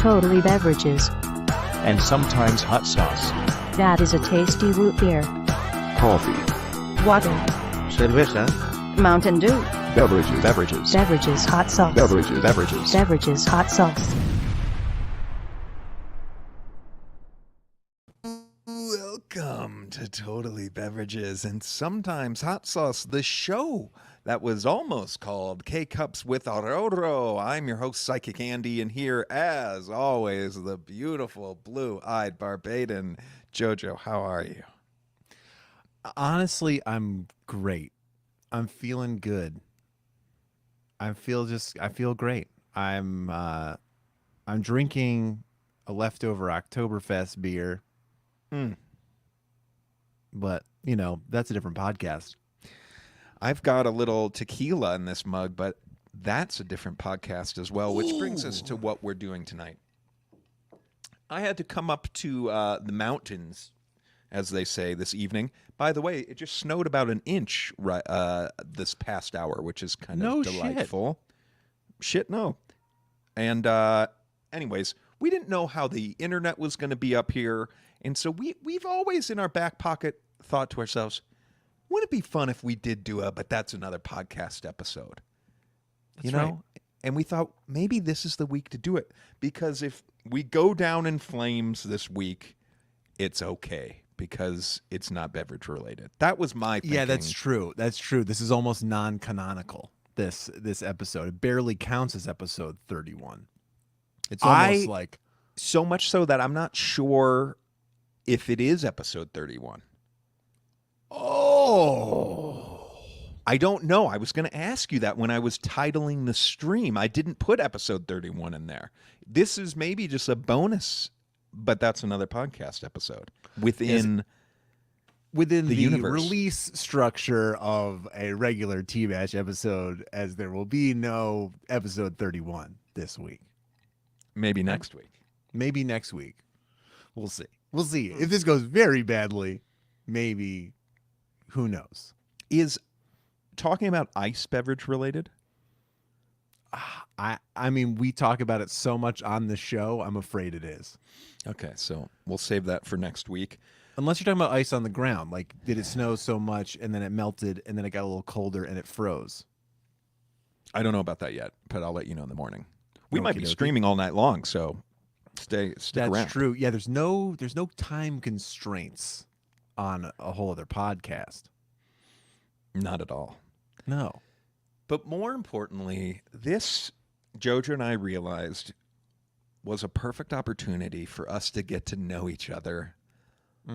Totally Beverages. And sometimes hot sauce. That is a tasty root beer. Coffee. Water. Cerveza. Mountain Dew. Beverages. Beverages hot sauce. Beverages hot sauce. Welcome to Totally Beverages and Sometimes Hot Sauce, the show that was almost called K-Cups with Aurora. I'm your host, Psychic Andy, and here, as always, the beautiful blue-eyed Barbadian Jojo. How are you? Honestly, I'm great. I'm feeling good. I feel great. I'm drinking a leftover Oktoberfest beer. But, you know, that's a different podcast. I've got a little tequila in this mug, but that's a different podcast as well, which brings us to what we're doing tonight. I had to come up to the mountains, as they say, this evening. By the way, it just snowed about an inch this past hour, which is kind of delightful. Shit, no. And anyways, we didn't know how the internet was going to be up here. And so we've always in our back pocket thought to ourselves, wouldn't it be fun if we did do but that's another podcast episode. That's right. And we thought maybe this is the week to do it. Because if we go down in flames this week, it's okay. Because it's not beverage related. That was my thinking. Yeah, that's true. That's true. This is almost non-canonical, this episode. It barely counts as episode 31. It's almost like... So much so that I'm not sure if it is episode 31. Oh. I don't know. I was going to ask you that when I was titling the stream. I didn't put episode 31 in there. This is maybe just a bonus, but that's another podcast episode within the universe. Release structure of a regular T-Bash episode, as there will be no episode 31 this week. Maybe next week. Maybe next week. We'll see. We'll see. If this goes very badly, maybe, who knows? Is talking about ice beverage related? I mean, we talk about it so much on the show, I'm afraid it is. Okay, so we'll save that for next week. Unless you're talking about ice on the ground. Like, did it snow so much and then it melted and then it got a little colder and it froze? I don't know about that yet, but I'll let you know in the morning. We might be streaming all night long, so stick around. That's true. Yeah, there's no time constraints on a whole other podcast. Not at all. No. But more importantly, this, Jojo and I realized, was a perfect opportunity for us to get to know each other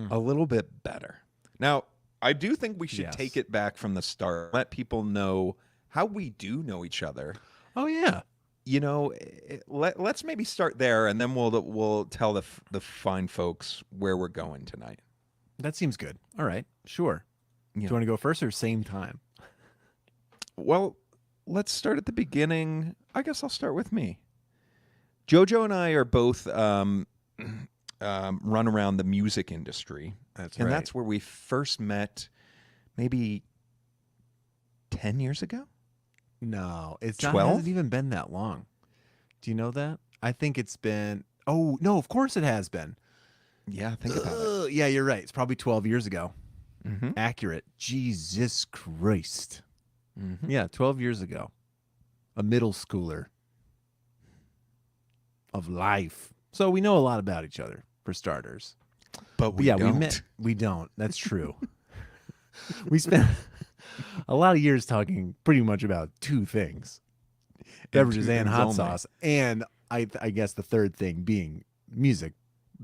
a little bit better. Now, I do think we should take it back from the start. Let people know how we do know each other. Oh, yeah. You know, let's maybe start there, and then we'll tell the fine folks where we're going tonight. That seems good. All right, sure. Yeah. Do you want to go first or same time? Well, let's start at the beginning. I guess I'll start with me. Jojo and I are both run around the music industry. That's and right. That's where we first met maybe 10 years ago? No, it's 12? It hasn't even been that long. Do you know that? I think it's been... Oh, no, of course it has been. Yeah, think about it. Yeah, you're right. It's probably 12 years ago. Mm-hmm. Accurate. Jesus Christ. Mm-hmm. Yeah, 12 years ago. A middle schooler of life. So we know a lot about each other, for starters. But we don't. We met. We don't. That's true. We spent a lot of years talking pretty much about two things. Beverages and hot sauce. And I guess the third thing being music,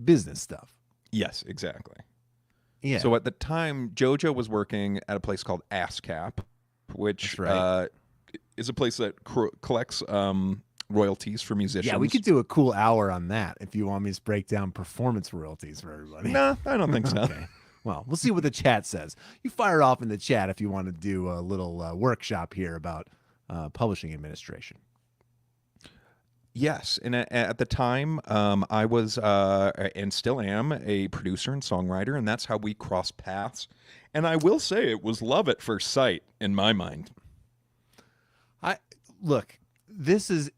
business stuff. Yes, exactly. Yeah. So at the time, Jojo was working at a place called ASCAP, which is a place that collects royalties for musicians. Yeah, we could do a cool hour on that if you want me to break down performance royalties for everybody. No, I don't think so. Okay. Well, we'll see what the chat says. You fire it off in the chat if you want to do a little workshop here about publishing administration. Yes, and at the time, I was and still am a producer and songwriter, and that's how we crossed paths. And I will say it was love at first sight in my mind. Look, this is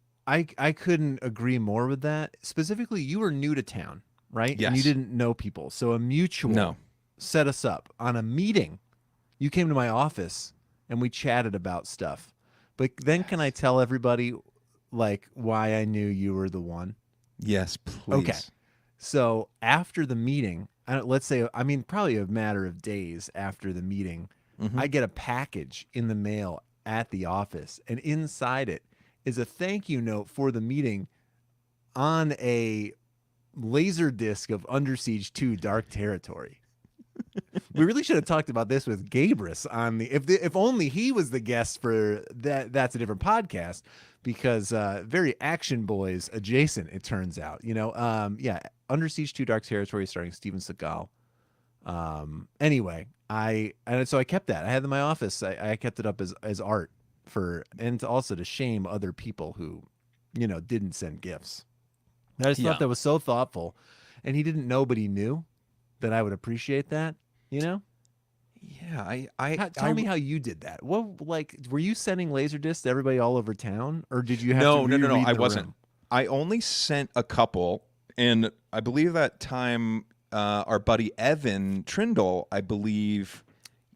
I couldn't agree more with that. Specifically, you were new to town, right? Yes. And you didn't know people. So a mutual No. set us up on a meeting. You came to my office and we chatted about stuff. But then can I tell everybody like why I knew you were the one? Yes, please. Okay. So after the meeting, let's say, I mean, probably a matter of days after the meeting, I get a package in the mail at the office, and inside it is a thank you note for the meeting on a laser disc of Under Siege 2 Dark Territory. We really should have talked about this with Gabrus on if only he was the guest for that. That's a different podcast because very Action Boys adjacent. It turns out, yeah, Under Siege 2 Dark Territory starring Steven Seagal. Anyway, so I kept that. I had it in my office. I kept it up as art and also to shame other people who, didn't send gifts. I just thought that was so thoughtful, and he didn't know, but he knew that I would appreciate that. Yeah, Tell me how you did that. What, were you sending Laserdiscs to everybody all over town, or did you have no, to reread I the wasn't. room? I only sent a couple, and I believe that time our buddy Evan Trindle, I believe,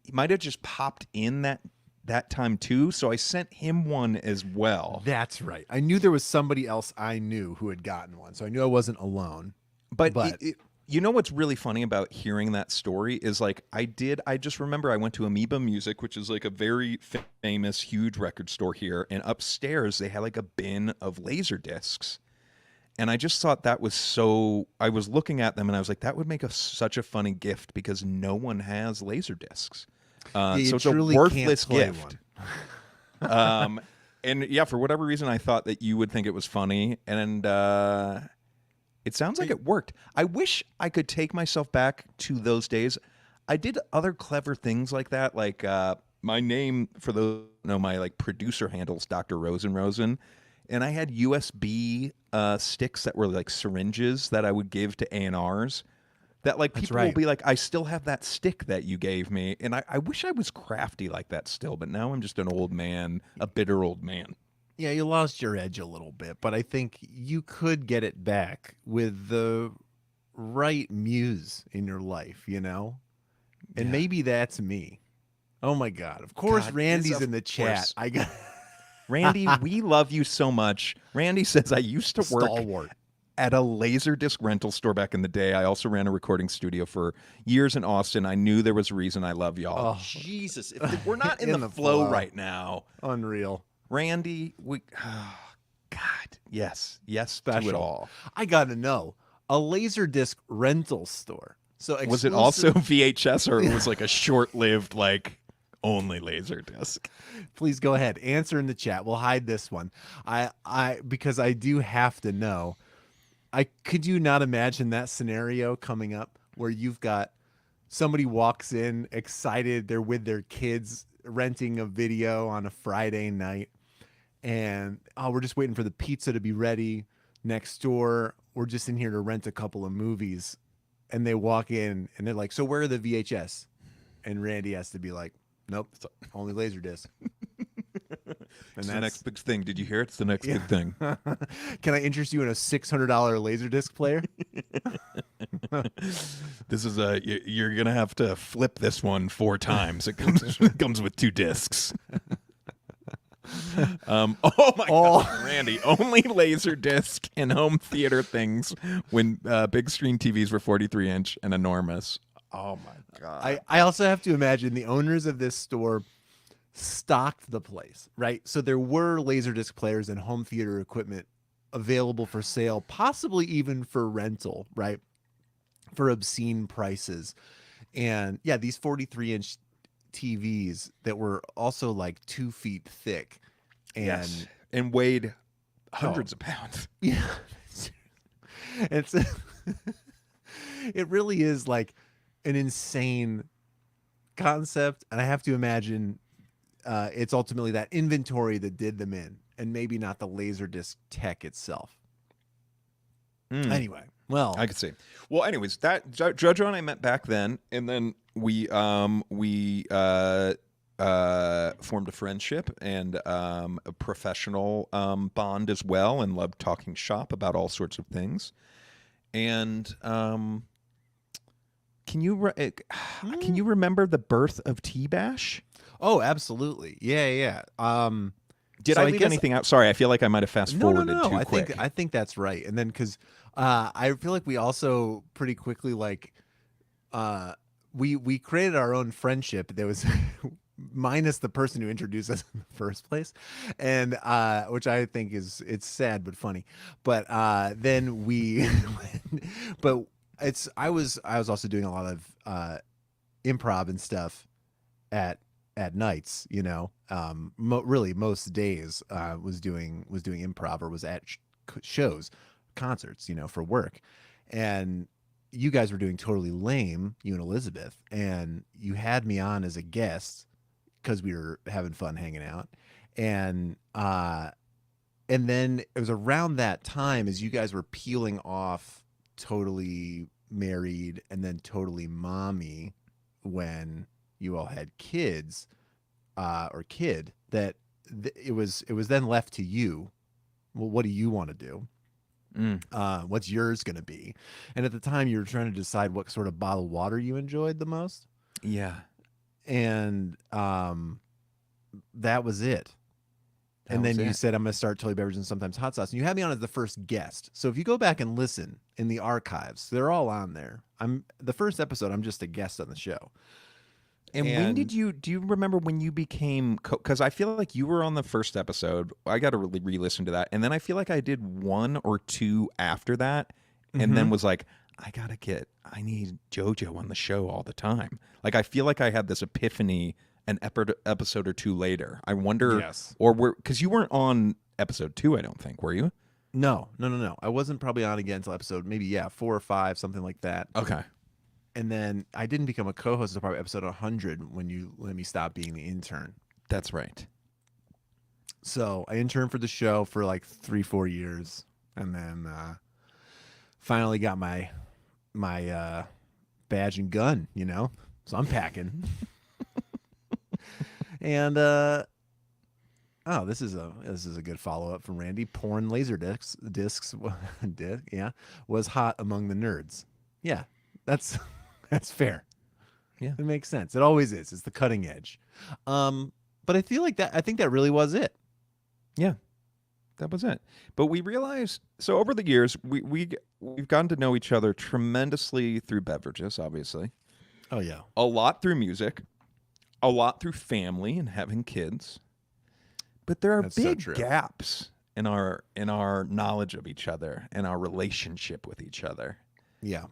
he might have just popped in that time too. So I sent him one as well. That's right. I knew there was somebody else I knew who had gotten one, so I knew I wasn't alone. But you know what's really funny about hearing that story is I just remember I went to Amoeba Music, which is like a very famous, huge record store here. And upstairs, they had like a bin of laser discs. And I just thought that was I was looking at them and I was like, that would make such a funny gift because no one has laser discs. So it's a worthless gift. And yeah, for whatever reason, I thought that you would think it was funny. And, it sounds like it worked. I wish I could take myself back to those days. I did other clever things like that. Like my name, for those who know, my producer handles Dr. Rosen. And I had USB sticks that were like syringes that I would give to A&Rs. That people will be like, I still have that stick that you gave me. And I wish I was crafty like that still. But now I'm just an old man, a bitter old man. Yeah, you lost your edge a little bit, but I think you could get it back with the right muse in your life, And maybe that's me. Oh my God! Of course, Randy's in the chat. I got Randy. We love you so much. Randy says I used to work at a Laserdisc rental store back in the day. I also ran a recording studio for years in Austin. I knew there was a reason I love y'all. Oh. Jesus, if we're not in the flow right now. Unreal. Randy, God, yes, special. To it all. I gotta know, a Laserdisc rental store. So was it also VHS or it was like a short-lived only Laserdisc? Please go ahead, answer in the chat. We'll hide this one. Because I do have to know. Could you not imagine that scenario coming up where you've got somebody walks in excited, they're with their kids renting a video on a Friday night, and we're just waiting for the pizza to be ready next door. We're just in here to rent a couple of movies, and they walk in and they're like, "So where are the VHS?" And Randy has to be like, "Nope, only Laserdisc." It's the next big thing. Did you hear it? It's the next big thing. Can I interest you in a $600 Laserdisc player? This is you're gonna have to flip this one 4 times. It comes with 2 discs. Oh my God, Randy! Only Laserdisc and home theater things when big screen TVs were 43-inch and enormous. Oh my God! I also have to imagine the owners of this store stocked the place, right? So there were Laserdisc players and home theater equipment available for sale, possibly even for rental, right? For obscene prices. And yeah, these 43-inch TVs that were also 2 feet thick and weighed hundreds of pounds. Yeah. It really is an insane concept. And I have to imagine it's ultimately that inventory that did them in, and maybe not the Laserdisc tech itself. Anyway, well, I could see. Well, anyways, that Jojo and I met back then, and then we formed a friendship and a professional bond as well, and loved talking shop about all sorts of things. And can you remember the birth of T-Bash? Oh, absolutely. Yeah. Did So I I leave guess- anything out? Sorry, I feel like I might have fast forwarded too I quick. think that's right. And then because I feel like we also pretty quickly we created our own friendship that was minus the person who introduced us in the first place, and which I think it's sad but funny. But then we, but I was also doing a lot of improv and stuff at nights, really most days was doing improv or was at shows, concerts, for work. And you guys were doing Totally Lame, you and Elizabeth, and you had me on as a guest because we were having fun hanging out. And then it was around that time as you guys were peeling off Totally Married and then Totally Mommy when you all had kids or kid that it was then left to you. Well, what do you want to do? What's yours going to be? And at the time you were trying to decide what sort of bottled water you enjoyed the most. Yeah. And that was it. And then you said, I'm going to start Totally Beverages and sometimes hot sauce. And you had me on as the first guest. So if you go back and listen in the archives, they're all on there. The first episode, I'm just a guest on the show. And when did you, do you remember when you became, because I feel like you were on the first episode. I got to really re-listen to that. And then I feel like I did one or two after that and then was like, I need JoJo on the show all the time. Like, I feel like I had this epiphany an episode or two later. I wonder, Yes. because you weren't on episode 2, I don't think, were you? No. I wasn't probably on again until episode, maybe, 4 or 5, something like that. Okay. And then I didn't become a co-host until probably episode 100 when you let me stop being the intern. That's right. So I interned for the show for like 3-4 years, and then finally got my badge and gun. So I'm packing. And this is a good follow up from Randy. Porn laser discs was hot among the nerds. Yeah, that's fair. Yeah, it makes sense. It always is. It's the cutting edge. But I think that really was it. Yeah, that was it. But we realized, so over the years, we've gotten to know each other tremendously through beverages, obviously. Oh yeah, a lot through music, a lot through family and having kids. But there are big gaps in our knowledge of each other and our relationship with each other. Yeah.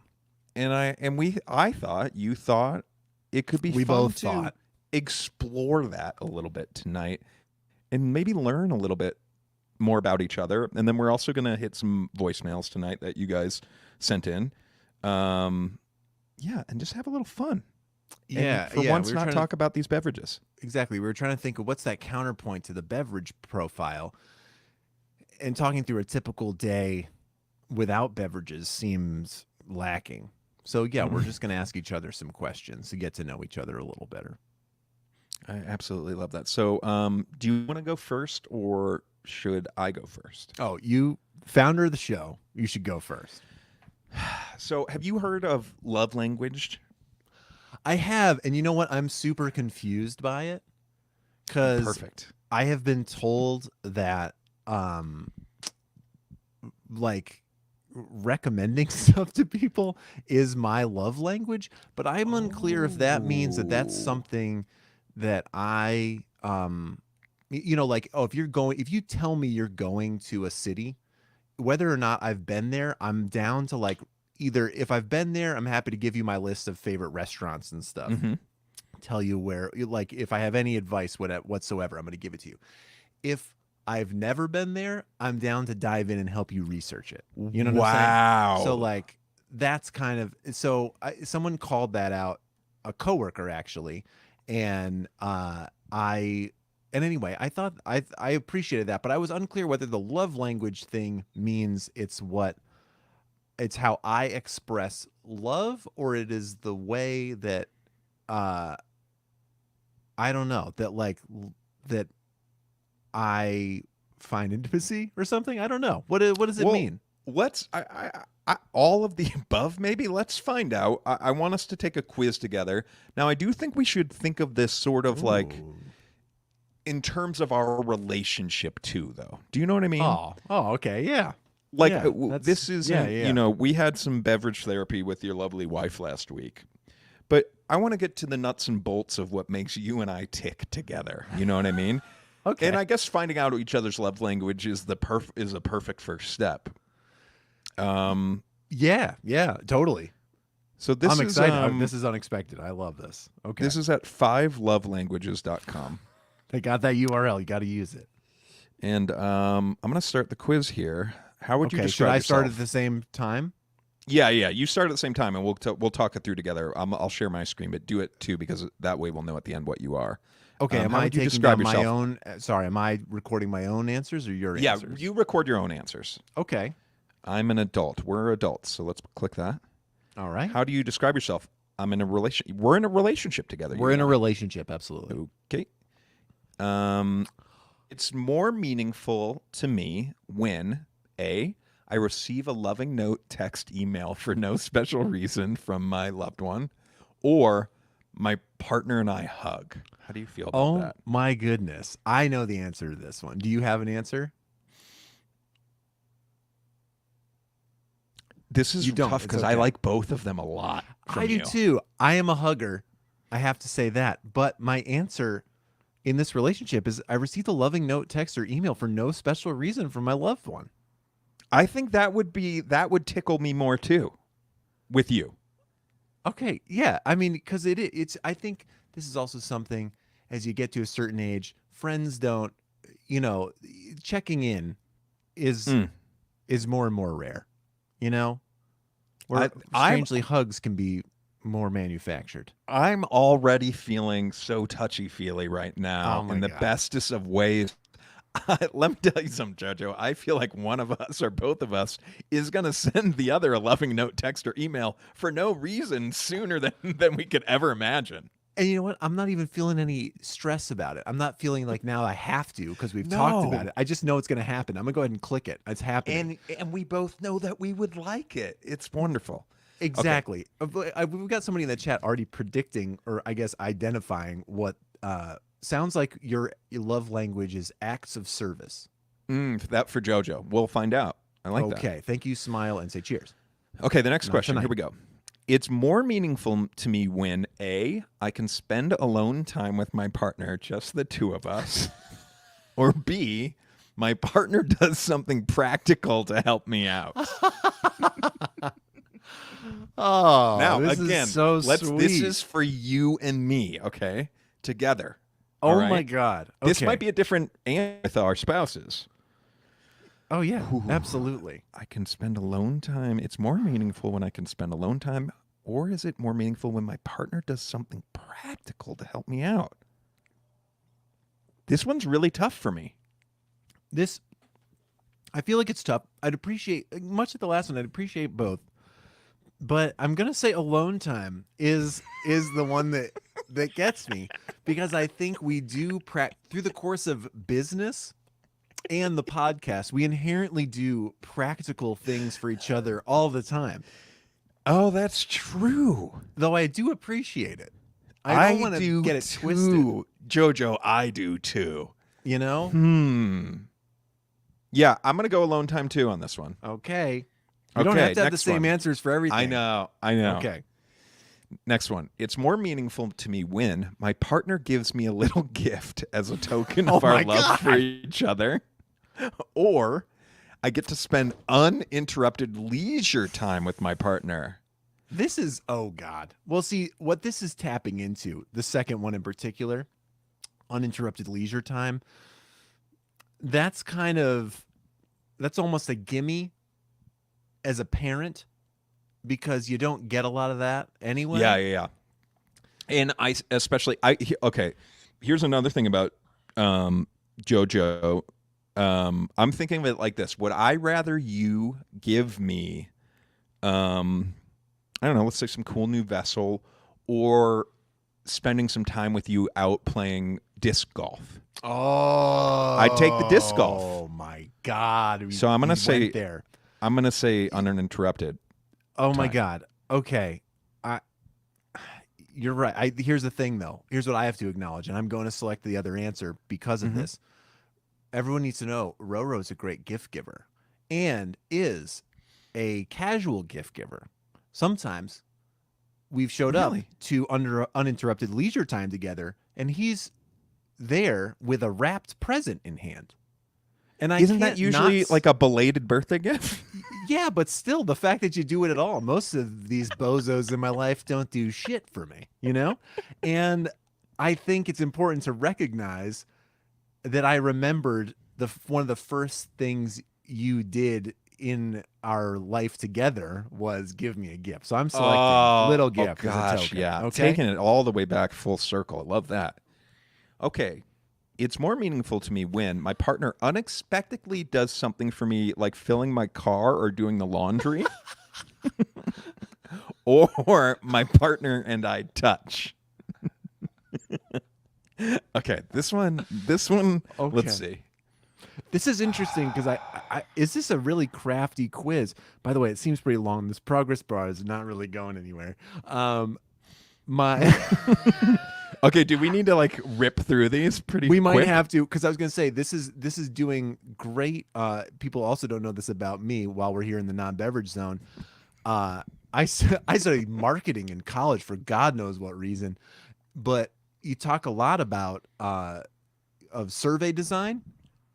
And I thought, you thought it could be we fun both to thought. explore that a little bit tonight and maybe learn a little bit more about each other. And then we're also going to hit some voicemails tonight that you guys sent in. And just have a little fun. Yeah. And for once, not talk about these beverages. Exactly. We were trying to think of what's that counterpoint to the beverage profile. And talking through a typical day without beverages seems lacking. So, we're just going to ask each other some questions to get to know each other a little better. I absolutely love that. So, do you want to go first or should I go first? Oh, you founder of the show, you should go first. So, have you heard of love language? I have. And you know what? I'm super confused by it. Because Perfect. I have been told that, recommending stuff to people is my love language, but I'm unclear if that means that that's something that I if you tell me you're going to a city, whether or not I've been there, I'm down to either if I've been there, I'm happy to give you my list of favorite restaurants and stuff. Tell you where, if I have any advice whatsoever, I'm going to give it to you. If I've never been there, I'm down to dive in and help you research it. You know what I'm saying? So that's kind of, someone called that out, a coworker actually. And anyway, I thought I appreciated that, but I was unclear whether the love language thing means it's how I express love, or it is the way that, I don't know, that that I find intimacy or something. I don't know. What does it mean? Let's all of the above. Maybe let's find out. I want us to take a quiz together. Now, I do think we should think of this sort of like Ooh. in terms of our relationship too, though. Do you know what I mean? Oh, okay, yeah. Like Yeah, this is, you know, we had some beverage therapy with your lovely wife last week, but I want to get to the nuts and bolts of what makes you and I tick together. You know what I mean? Okay. And I guess finding out each other's love language is a perfect first step. Yeah, totally. So this I'm is excited. This is unexpected. I love this. Okay. This is at 5lovelanguages.com. They got that URL. You got to use it. And I'm going to start the quiz here. How would you Should describe I yourself? start at the same time? Yeah. You start at the same time, and we'll talk it through together. I'll share my screen, but do it too, because that way we'll know at the end what you are. Okay. Am how I would you taking describe down my yourself? own? Sorry. Am I recording my own answers or your Yeah, answers? you record your own answers. Okay. I'm an adult. We're adults, so let's click that. All right. How do you describe yourself? I'm in a relation. We're in a relationship together. We're you in a and I. relationship. Absolutely. Okay. It's more meaningful to me when A, I receive a loving note, text, email for no special reason from my loved one, or my partner and I hug. How do you feel about that? My goodness. I know the answer to this one. Do you have an answer? This is You don't. tough It's because I okay. like both of them a lot. I do too. I am a hugger. I have to say that. But my answer in this relationship is I received a loving note, text, or email for no special reason from my loved one. I think that would tickle me more too, with you. Okay, yeah. I mean, because it's. I think this is also something as you get to a certain age, friends don't. You know, checking in is more and more rare. You know, where strangely hugs can be more manufactured. I'm already feeling so touchy-feely right now Oh my in the God. bestest of ways. Let me tell you something, JoJo. I feel like one of us or both of us is going to send the other a loving note, text, or email for no reason sooner than we could ever imagine. And you know what? I'm not even feeling any stress about it. I'm not feeling like now I have to because we've talked about it. I just know it's going to happen. I'm going to go ahead and click it. It's happening. And we both know that we would like it. It's wonderful. Exactly. We've got somebody in the chat already predicting, or I guess identifying what sounds like your love language is acts of service. That for JoJo. We'll find out. I like that. Okay. Thank you. Smile and say cheers. Okay, the next Not question. tonight. Here we go. It's more meaningful to me when A, I can spend alone time with my partner, just the two of us, or B, my partner does something practical to help me out. Oh, Now, this again, is so sweet. this is for you and me, okay? Together. Oh all right? my God. Okay. This might be a different answer with our spouses. Oh yeah, absolutely. I can spend alone time. It's more meaningful when I can spend alone time, or is it more meaningful when my partner does something practical to help me out? This one's really tough for me. I feel like it's tough. I'd appreciate much of the last one. I'd appreciate both, but I'm gonna say alone time is the one that gets me, because I think we do through the course of business and the podcast, we inherently do practical things for each other all the time. Oh, that's true. Though I do appreciate it. I don't want to get it twisted. JoJo, I do too. You know? Yeah, I'm going to go alone time too on this one. Okay. You don't have to have the next same one. answers for everything. I know. Okay. Next one. It's more meaningful to me when my partner gives me a little gift as a token of our love for each other, or I get to spend uninterrupted leisure time with my partner. This is, oh God. Well, see, what this is tapping into, the second one in particular, uninterrupted leisure time, that's almost a gimme as a parent, because you don't get a lot of that anyway. Yeah. And okay, here's another thing about JoJo. I'm thinking of it like this. Would I rather you give me, I don't know, let's say some cool new vessel, or spending some time with you out playing disc golf. Oh, I'd take the disc golf. Oh my God! So I'm gonna say there. I'm gonna say uninterrupted. Oh my time. God! Okay, you're right. Here's the thing, though. Here's what I have to acknowledge, and I'm going to select the other answer because of this. Everyone needs to know Roro's a great gift giver and is a casual gift giver. Sometimes we've showed up to uninterrupted leisure time together, and he's there with a wrapped present in hand. And Isn't that usually like a belated birthday gift? Yeah, but still, the fact that you do it at all, most of these bozos in my life don't do shit for me, you know? And I think it's important to recognize that I remembered one of the first things you did in our life together was give me a gift. So I'm selecting little gift as a token. Yeah. Okay? Taking it all the way back full circle. I love that. Okay. It's more meaningful to me when my partner unexpectedly does something for me, like filling my car or doing the laundry, or my partner and I touch. Okay, this one. Okay. Let's see. This is interesting because I is this a really crafty quiz? By the way, it seems pretty long. This progress bar is not really going anywhere. Okay, do we need to like rip through these pretty We quick? might have to, because I was going to say this is doing great. People also don't know this about me while we're here in the non-beverage zone. I studied marketing in college for God knows what reason, but you talk a lot about of survey design,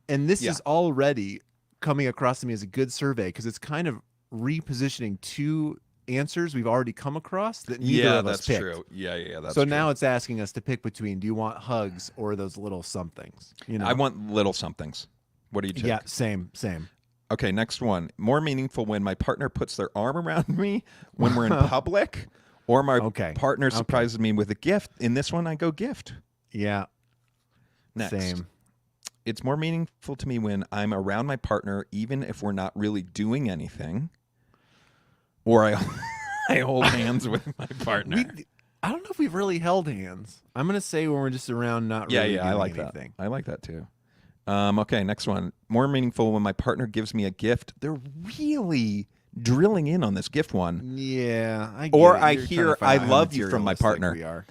and this is already coming across to me as a good survey because it's kind of repositioning two answers we've already come across that neither of us picked. True. Yeah, that's so true. now it's asking us to pick between, do you want hugs or those little somethings? You know, I want little somethings. What do you take? Yeah, same. Okay, next one. More meaningful when my partner puts their arm around me when we're in public, or my partner surprises me with a gift. In this one, I go gift. Yeah. Next. Same. It's more meaningful to me when I'm around my partner, even if we're not really doing anything, or I hold hands with my partner. I don't know if we've really held hands. I'm going to say when we're just around not really doing I like anything. that. I like that too. Okay, next one. More meaningful when my partner gives me a gift. They're really drilling in on this gift one. Yeah. I hear I love you from my partner. We are.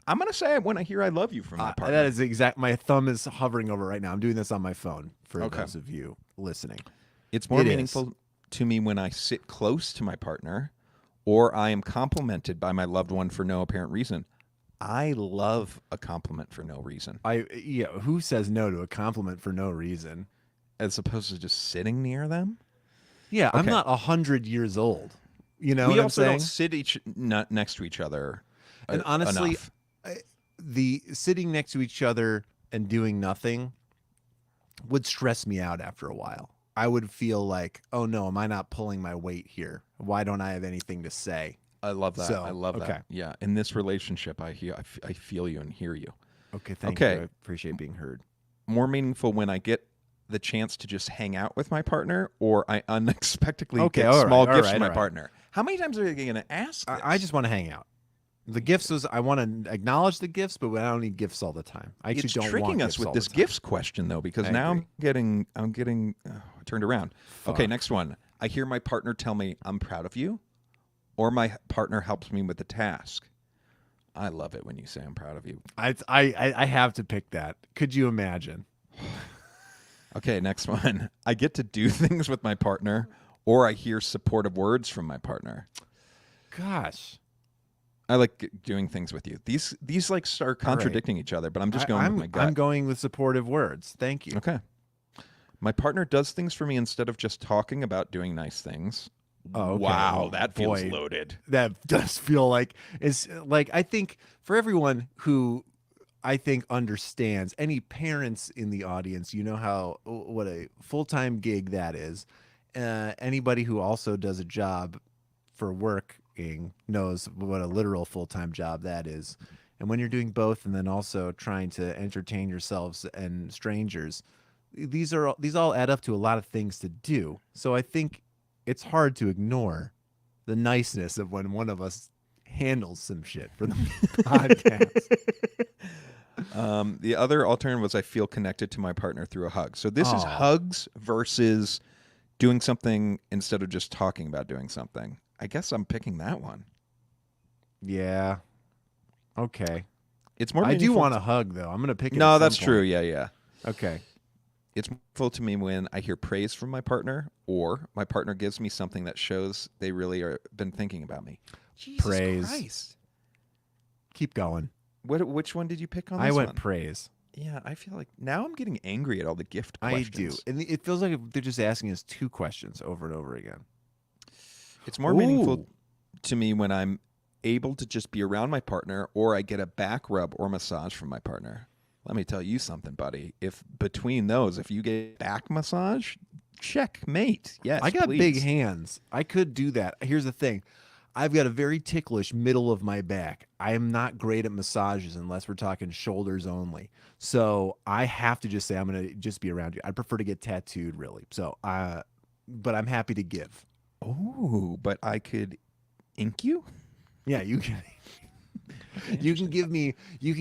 I'm going to say when I hear I love you from my partner. That is exact. My thumb is hovering over right now. I'm doing this on my phone for those of you listening. It's more meaningful to me when I sit close to my partner or I am complimented by my loved one for no apparent reason. I love a compliment for no reason. Who says no to a compliment for no reason? As opposed to just sitting near them? Yeah, I'm not 100 years old. You know we what also I'm saying? don't sit next to each other. And honestly, enough. The sitting next to each other and doing nothing would stress me out after a while. I would feel like, oh no, am I not pulling my weight here? Why don't I have anything to say? I love that. So, I love that. Yeah, in this relationship, I feel you and hear you. Okay, thank you. I appreciate being heard. More meaningful when I get the chance to just hang out with my partner, or I unexpectedly get small gifts from my partner. How many times are you going to ask this? I just want to hang out. The gifts is I want to acknowledge the gifts, but I don't need gifts all the time. I actually don't want tricking us with this gifts question though, because now I'm getting turned around. Fuck. Okay, next one. I hear my partner tell me I'm proud of you, or my partner helps me with the task. I love it when you say I'm proud of you. I have to pick that. Could you imagine? Okay, next one. I get to do things with my partner, or I hear supportive words from my partner. Gosh. I like doing things with you. These like start contradicting each other, but I'm just going with my gut. I'm going with supportive words. Thank you. Okay. My partner does things for me instead of just talking about doing nice things. Oh, okay. Wow, that feels loaded. That does feel like it's like I think for everyone who I think understands, any parents in the audience, you know what a full-time gig that is. Anybody who also does a job for working knows what a literal full-time job that is. And when you're doing both and then also trying to entertain yourselves and strangers, these all add up to a lot of things to do. So I think it's hard to ignore the niceness of when one of us handles some shit for the podcast. The other alternative was I feel connected to my partner through a hug. So this is hugs versus doing something instead of just talking about doing something. I guess I'm picking that one. Yeah. Okay. It's more. I do want a hug though. I'm gonna pick it. No, at some that's point. true. Yeah. Okay. It's meaningful to me when I hear praise from my partner, or my partner gives me something that shows they really are been thinking about me. Jesus Praise. Christ. Keep going. Which one did you pick on this I went one? praise. Yeah, I feel like now I'm getting angry at all the gift I questions. do. And it feels like they're just asking us 2 questions over and over again. It's more meaningful to me when I'm able to just be around my partner, or I get a back rub or massage from my partner. Let me tell you something, buddy. If between those, if you get back massage, checkmate. Yes, I got please. big hands. I could do that. Here's the thing. I've got a very ticklish middle of my back. I am not great at massages unless we're talking shoulders only. So I have to just say I'm going to just be around you. I'd prefer to get tattooed, really. So, but I'm happy to give. Oh, but I could ink you? Yeah, you can. You can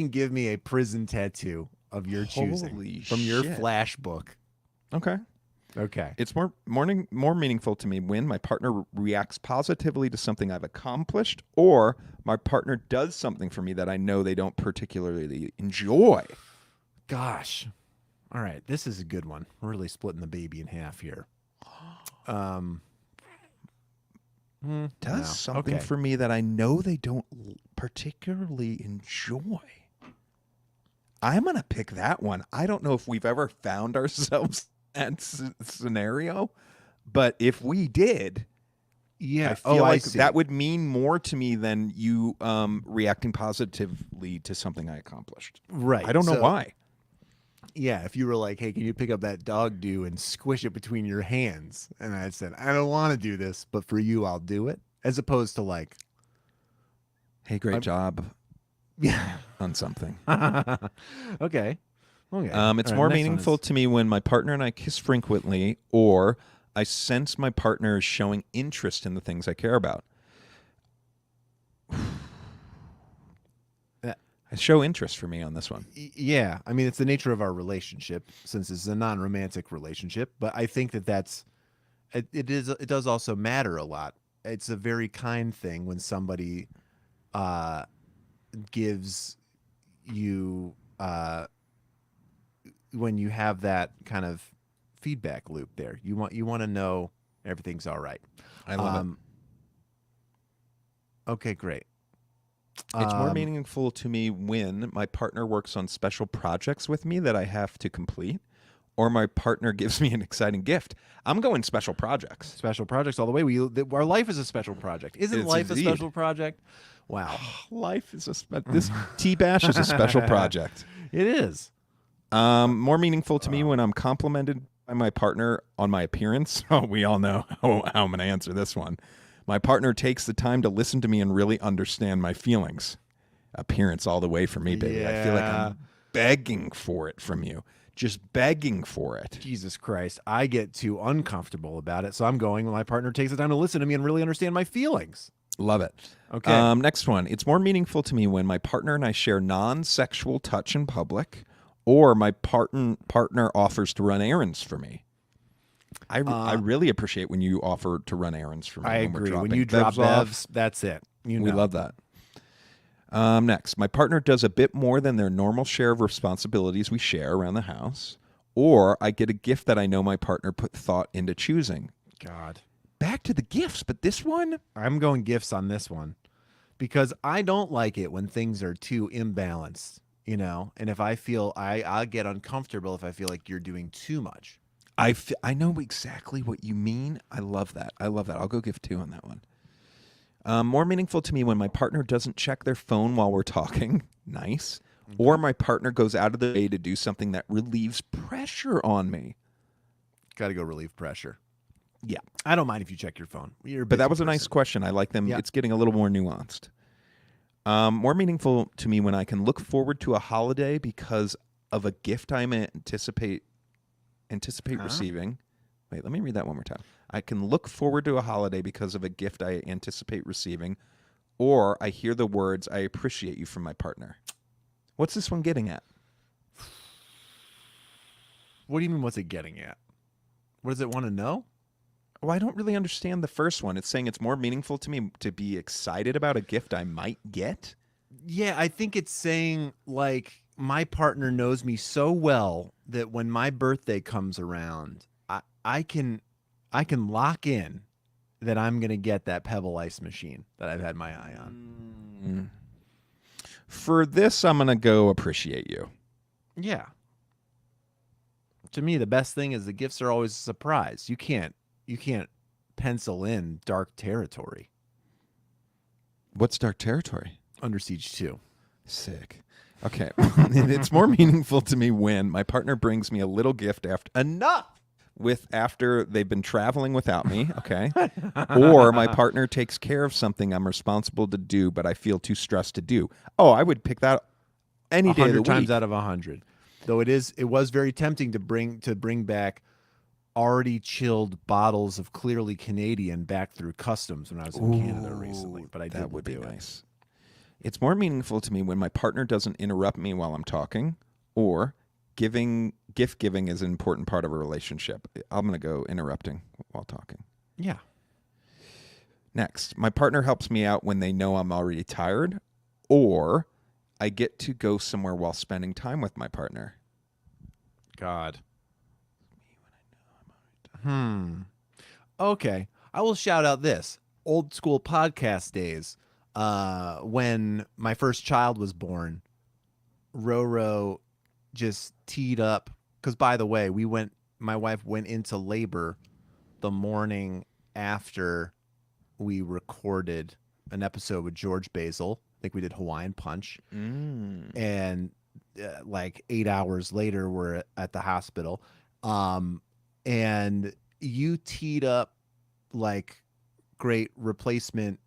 give me a prison tattoo of your choosing Holy from your shit. flash book. Okay. Okay. It's more meaningful to me when my partner reacts positively to something I've accomplished, or my partner does something for me that I know they don't particularly enjoy. Gosh. All right, this is a good one. We're really splitting the baby in half here. Does something okay. for me that I know they don't particularly enjoy. I'm going to pick that one. I don't know if we've ever found ourselves in that scenario, but if we did, Yeah. I feel like see. that would mean more to me than you reacting positively to something I accomplished. Right. I don't know So, why. Yeah, if you were like, hey, can you pick up that dog do and squish it between your hands? And I said, I don't want to do this, but for you, I'll do it. As opposed to like, Hey, great job yeah. on something. Okay. It's All right, more next one meaningful is- to me when my partner and I kiss frequently, or I sense my partner is showing interest in the things I care about. I show interest for me on this one. Yeah, I mean, it's the nature of our relationship since it's a non-romantic relationship, but I think that it does also matter a lot. It's a very kind thing when somebody gives you when you have that kind of feedback loop there. You want to know everything's all right. I love it. Okay, great. It's more meaningful to me when my partner works on special projects with me that I have to complete, or my partner gives me an exciting gift. I'm going special projects. Special projects all the way. Our life is a special project. Isn't It's life indeed. a special project? Wow. Life is this T-Bash is a special project. It is. More meaningful to me when I'm complimented by my partner on my appearance. Oh, we all know how I'm going to answer this one. My partner takes the time to listen to me and really understand my feelings. Appearance all the way for me, baby. I feel like Yeah. I'm begging for it from you. Just begging for it. Jesus Christ. I get too uncomfortable about it, so I'm going when my partner takes the time to listen to me and really understand my feelings. Love it. Okay. Next one. It's more meaningful to me when my partner and I share non-sexual touch in public, or my partner offers to run errands for me. I really appreciate when you offer to run errands for me. I when we're agree. When dropping you drop bevs off. bevs, that's it. We love that. Next, my partner does a bit more than their normal share of responsibilities we share around the house, or I get a gift that I know my partner put thought into choosing. God. Back to the gifts, but this one, I'm going gifts on this one because I don't like it when things are too imbalanced, and if I feel I get uncomfortable if I feel like you're doing too much. I know exactly what you mean. I love that. I'll go gift 2 on that one. More meaningful to me when my partner doesn't check their phone while we're talking. Nice. Or my partner goes out of the way to do something that relieves pressure on me. Got to go relieve pressure. Yeah. I don't mind if you check your phone. You're a But that busy was a nice person. question. I like them. Yeah. It's getting a little more nuanced. More meaningful to me when I can look forward to a holiday because of a gift I anticipate receiving. Wait, let me read that one more time. I can look forward to a holiday because of a gift I anticipate receiving, or I hear the words, I appreciate you from my partner. What's this one getting at? What do you mean, what's it getting at? What does it want to know? Well, I don't really understand the first one. It's saying it's more meaningful to me to be excited about a gift I might get. Yeah, I think it's saying, like, my partner knows me so well that when my birthday comes around, I can lock in that I'm going to get that Pebble Ice machine that I've had my eye on. For this, I'm going to go appreciate you. Yeah. To me, the best thing is the gifts are always a surprise. You can't pencil in dark territory. What's dark territory? Under Siege 2. Sick. Okay. It's more meaningful to me when my partner brings me a little gift after they've been traveling without me, okay? Or my partner takes care of something I'm responsible to do, but I feel too stressed to do. Oh, I would pick that any day of the 100 times week. out of 100. Though it was very tempting to bring back already chilled bottles of clearly Canadian back through customs when I was in Canada recently, but I didn't. That would be do it. nice. It's more meaningful to me when my partner doesn't interrupt me while I'm talking, or gift giving is an important part of a relationship. I'm going to go interrupting while talking. Yeah. Next, my partner helps me out when they know I'm already tired, or I get to go somewhere while spending time with my partner. God. Okay. I will shout out this. Old school podcast days. When my first child was born, Roro just teed up. Because, by the way, my wife went into labor the morning after we recorded an episode with George Basil. I think we did Hawaiian Punch. And like 8 hours later, we're at the hospital. And you teed up like great replacement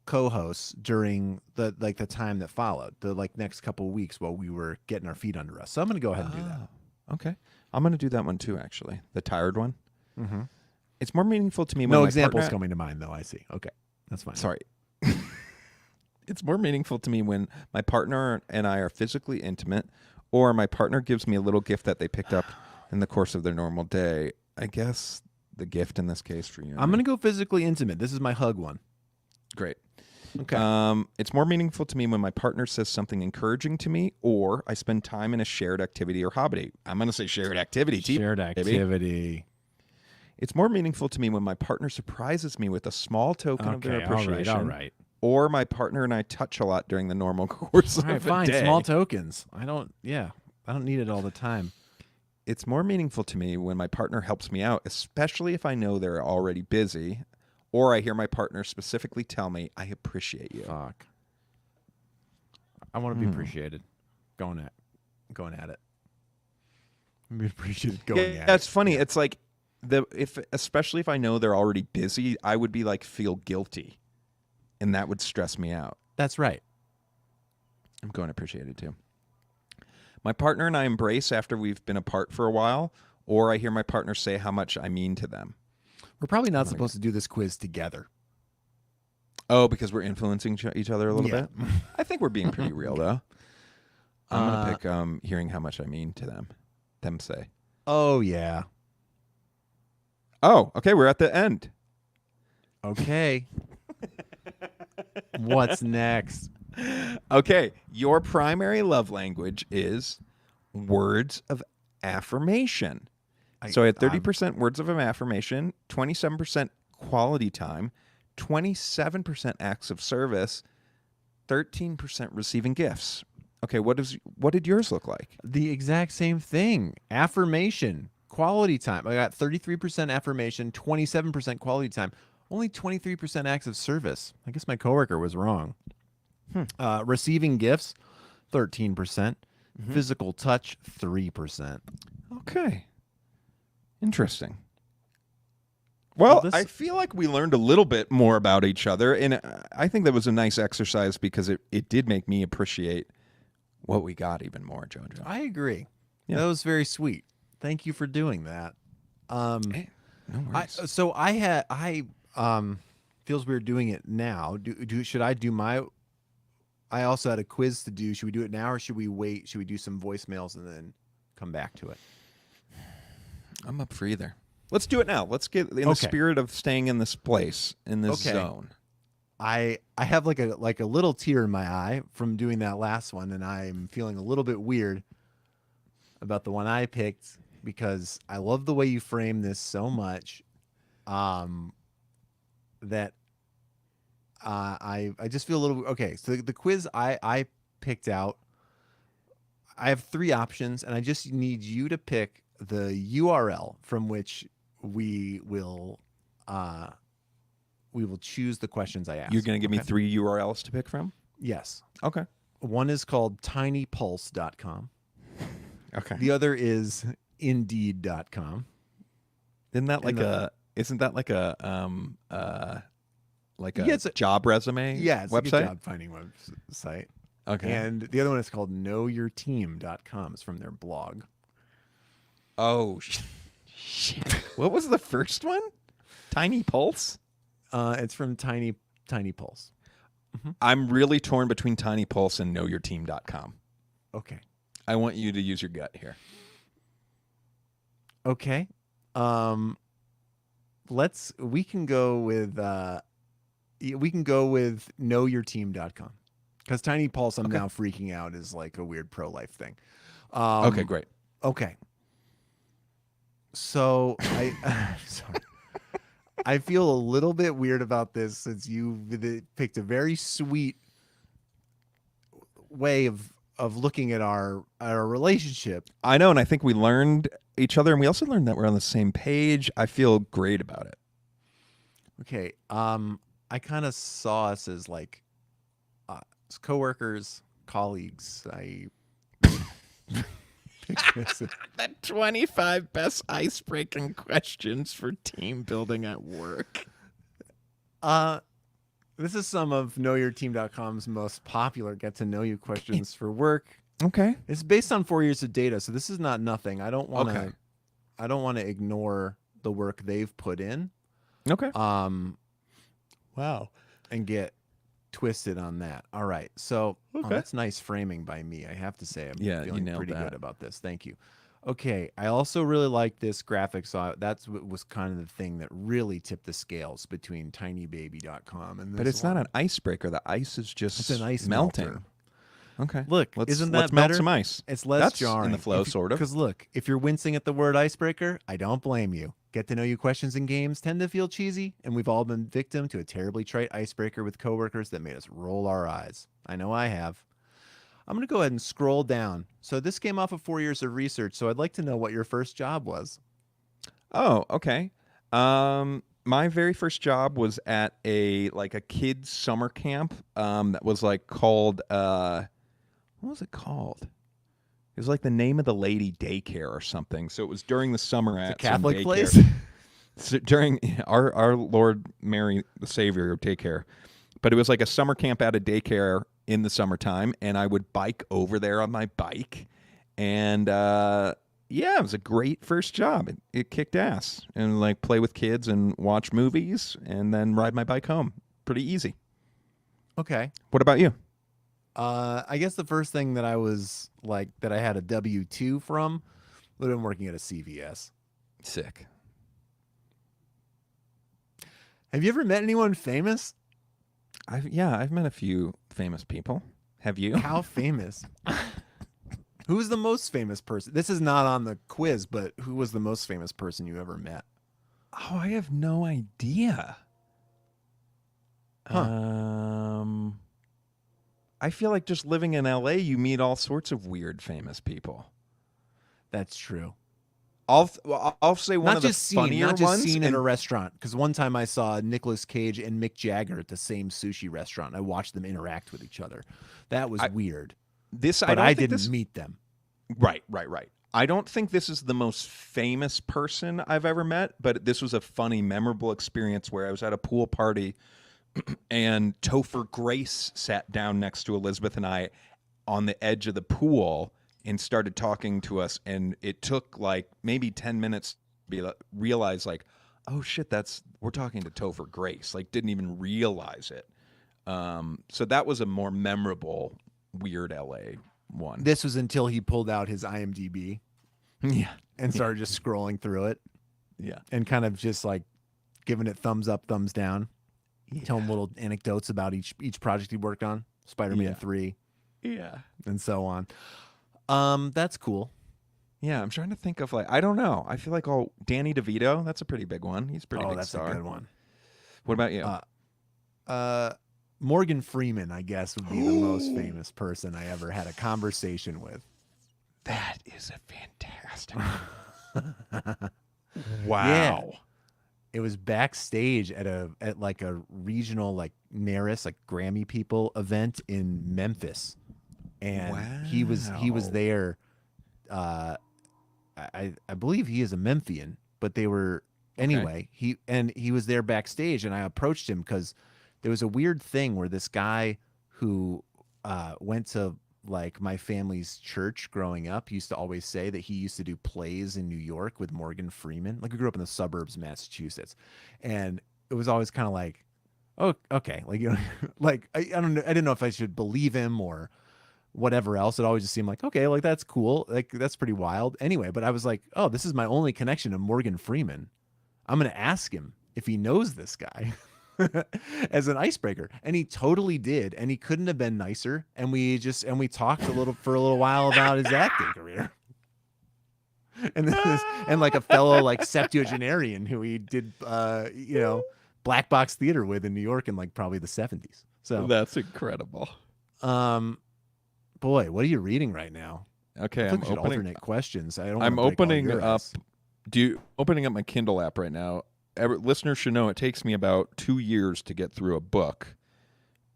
co-hosts during the time that followed, the next couple of weeks while we were getting our feet under us. So I'm going to go ahead and do that. Okay. I'm going to do that one too, actually. The tired one. Mm-hmm. It's more meaningful to me when No my examples partner... coming to mind, though. I see. Okay. That's fine. Sorry. It's more meaningful to me when my partner and I are physically intimate, or my partner gives me a little gift that they picked up in the course of their normal day. I guess the gift in this case for you. I'm going to go physically intimate. This is my hug one. Great. Okay. It's more meaningful to me when my partner says something encouraging to me, or I spend time in a shared activity or hobby. I'm going to say shared activity. Shared activity. It's more meaningful to me when my partner surprises me with a small token of their appreciation. All right. Or my partner and I touch a lot during the normal course of All right, the fine. day. Small tokens. I don't need it all the time. It's more meaningful to me when my partner helps me out, especially if I know they're already busy, or I hear my partner specifically tell me, I appreciate you. Fuck. I want to be appreciated. Going at it. Be appreciated going at it. That's funny. Yeah. It's like especially if I know they're already busy, I would be feel guilty. And that would stress me out. That's right. I'm going to appreciate it too. My partner and I embrace after we've been apart for a while, or I hear my partner say how much I mean to them. We're probably not supposed to do this quiz together. Oh, because we're influencing each other a little bit? I think we're being pretty real, though. I'm going to pick hearing how much I mean to them. Them say. Oh, yeah. Oh, okay. We're at the end. Okay. What's next? Okay. Your primary love language is words of affirmation. So I had 30% words of affirmation, 27% quality time, 27% acts of service, 13% receiving gifts. Okay, what did yours look like? The exact same thing. Affirmation, quality time. I got 33% affirmation, 27% quality time, only 23% acts of service. I guess my coworker was wrong. Receiving gifts, 13%. Physical touch, 3%. Okay. Interesting. Well, I feel like we learned a little bit more about each other, and I think that was a nice exercise because it did make me appreciate what we got even more, Jojo. I agree. Yeah. That was very sweet. Thank you for doing that. Hey, no worries. feels weird doing it now. Should I do my? I also had a quiz to do. Should we do it now or should we wait? Should we do some voicemails and then come back to it? I'm up for either. Let's do it now. Let's get in the spirit of staying in this place, in this zone. I have like a little tear in my eye from doing that last one, and I'm feeling a little bit weird about the one I picked because I love the way you frame this so much that I just feel a little okay. So the quiz I picked out, I have 3 options, and I just need you to pick the URL from which we will choose the questions I ask. You're going to give me 3 URLs to pick from? Yes. Okay. One is called tinypulse.com. Okay. The other is indeed.com. Isn't that like a job resume Yeah, it's website? like a job finding website. Okay. And the other one is called knowyourteam.com. It's from their blog. Oh, shit. What was the first one? Tiny Pulse? It's from Tiny Pulse. Mm-hmm. I'm really torn between Tiny Pulse and knowyourteam.com. Okay. I want you to use your gut here. Okay. We can go with knowyourteam.com. Because Tiny Pulse, I'm now freaking out, is like a weird pro-life thing. Okay, great. Okay. So sorry. I feel a little bit weird about this since you picked a very sweet way of looking at our relationship. I know, and I think we learned each other, and we also learned that we're on the same page. I feel great about it. Okay. I kind of saw us as like as coworkers, colleagues. The 25 best ice-breaking questions for team building at work. This is some of knowyourteam.com's most popular get-to-know-you questions for work. Okay. It's based on 4 years of data, so this is not nothing. I don't want to ignore the work they've put in. Okay. Wow. And get twisted on that. All right. So that's nice framing by me. I have to say I'm feeling pretty good about this. Thank you. Okay. I also really like this graphic. So that's what was kind of the thing that really tipped the scales between tinybaby.com and this. But it's not an icebreaker. The ice is just it's an ice melting. Melter. Okay. Look, isn't that better? Melt some ice. It's less That's jarring. in the flow, sort of. Because look, if you're wincing at the word icebreaker, I don't blame you. Get to know you questions in games tend to feel cheesy, and we've all been victim to a terribly trite icebreaker with coworkers that made us roll our eyes. I know I have. I'm going to go ahead and scroll down. So this came off of 4 years of research, so I'd like to know what your first job was. Oh, okay. My very first job was at a kids summer camp that was called what was it called? It was like the name of the lady daycare or something. So it was during the summer at a Catholic some place. So during our Lord Mary the Savior daycare, but it was like a summer camp at a daycare in the summertime, and I would bike over there on my bike, and it was a great first job. It kicked ass, and play with kids and watch movies, and then ride my bike home. Pretty easy. Okay. What about you? I guess the first thing that I was that I had a W-2 from would have been working at a CVS. Sick. Have you ever met anyone famous? I've met a few famous people. Have you? How famous? Who's the most famous person? This is not on the quiz, but who was the most famous person you ever met? Oh, I have no idea. I feel like just living in LA, you meet all sorts of weird famous people. That's true. I'll say one of the funnier not just ones. seen in a restaurant, because one time I saw Nicolas Cage and Mick Jagger at the same sushi restaurant. I watched them interact with each other. That was weird. I didn't meet them. Right. I don't think this is the most famous person I've ever met, but this was a funny, memorable experience where I was at a pool party and Topher Grace sat down next to Elizabeth and I on the edge of the pool and started talking to us. And it took maybe 10 minutes to realize oh shit, we're talking to Topher Grace. Like, didn't even realize it. So that was a more memorable Weird LA one. This was until he pulled out his IMDb Yeah. and started just scrolling through it Yeah. and kind of just like giving it thumbs up, thumbs down, telling little anecdotes about each project he worked on, Spider-Man 3, Yeah. and so on. That's cool. Yeah, I'm trying to think of I don't know. I feel like Danny DeVito, that's a pretty big one. He's a pretty big that's star. a good one. What about you? Morgan Freeman, I guess, would be the most famous person I ever had a conversation with. That is a fantastic Wow. Yeah. It was backstage at like a regional Maris Grammy people event in Memphis, and he was there. I believe he is a Memphian, but they were anyway. He was there backstage, and I approached him because there was a weird thing where this guy who went to my family's church growing up used to always say that he used to do plays in New York with Morgan Freeman. We grew up in the suburbs of Massachusetts, and it was always kind of oh, okay. I don't know. I didn't know if I should believe him or whatever else. It always just seemed okay, that's cool. That's pretty wild. Anyway, but I was oh, this is my only connection to Morgan Freeman. I'm going to ask him if he knows this guy. As an icebreaker, and he totally did, and he couldn't have been nicer, and we talked for a little while about his acting career, and a fellow septuagenarian who he did black box theater with in New York in probably the 70s. So that's incredible. Boy, what are you reading right now? Okay, I'm opening alternate questions. I'm opening up opening up my Kindle app right now. Listeners should know it takes me about 2 years to get through a book.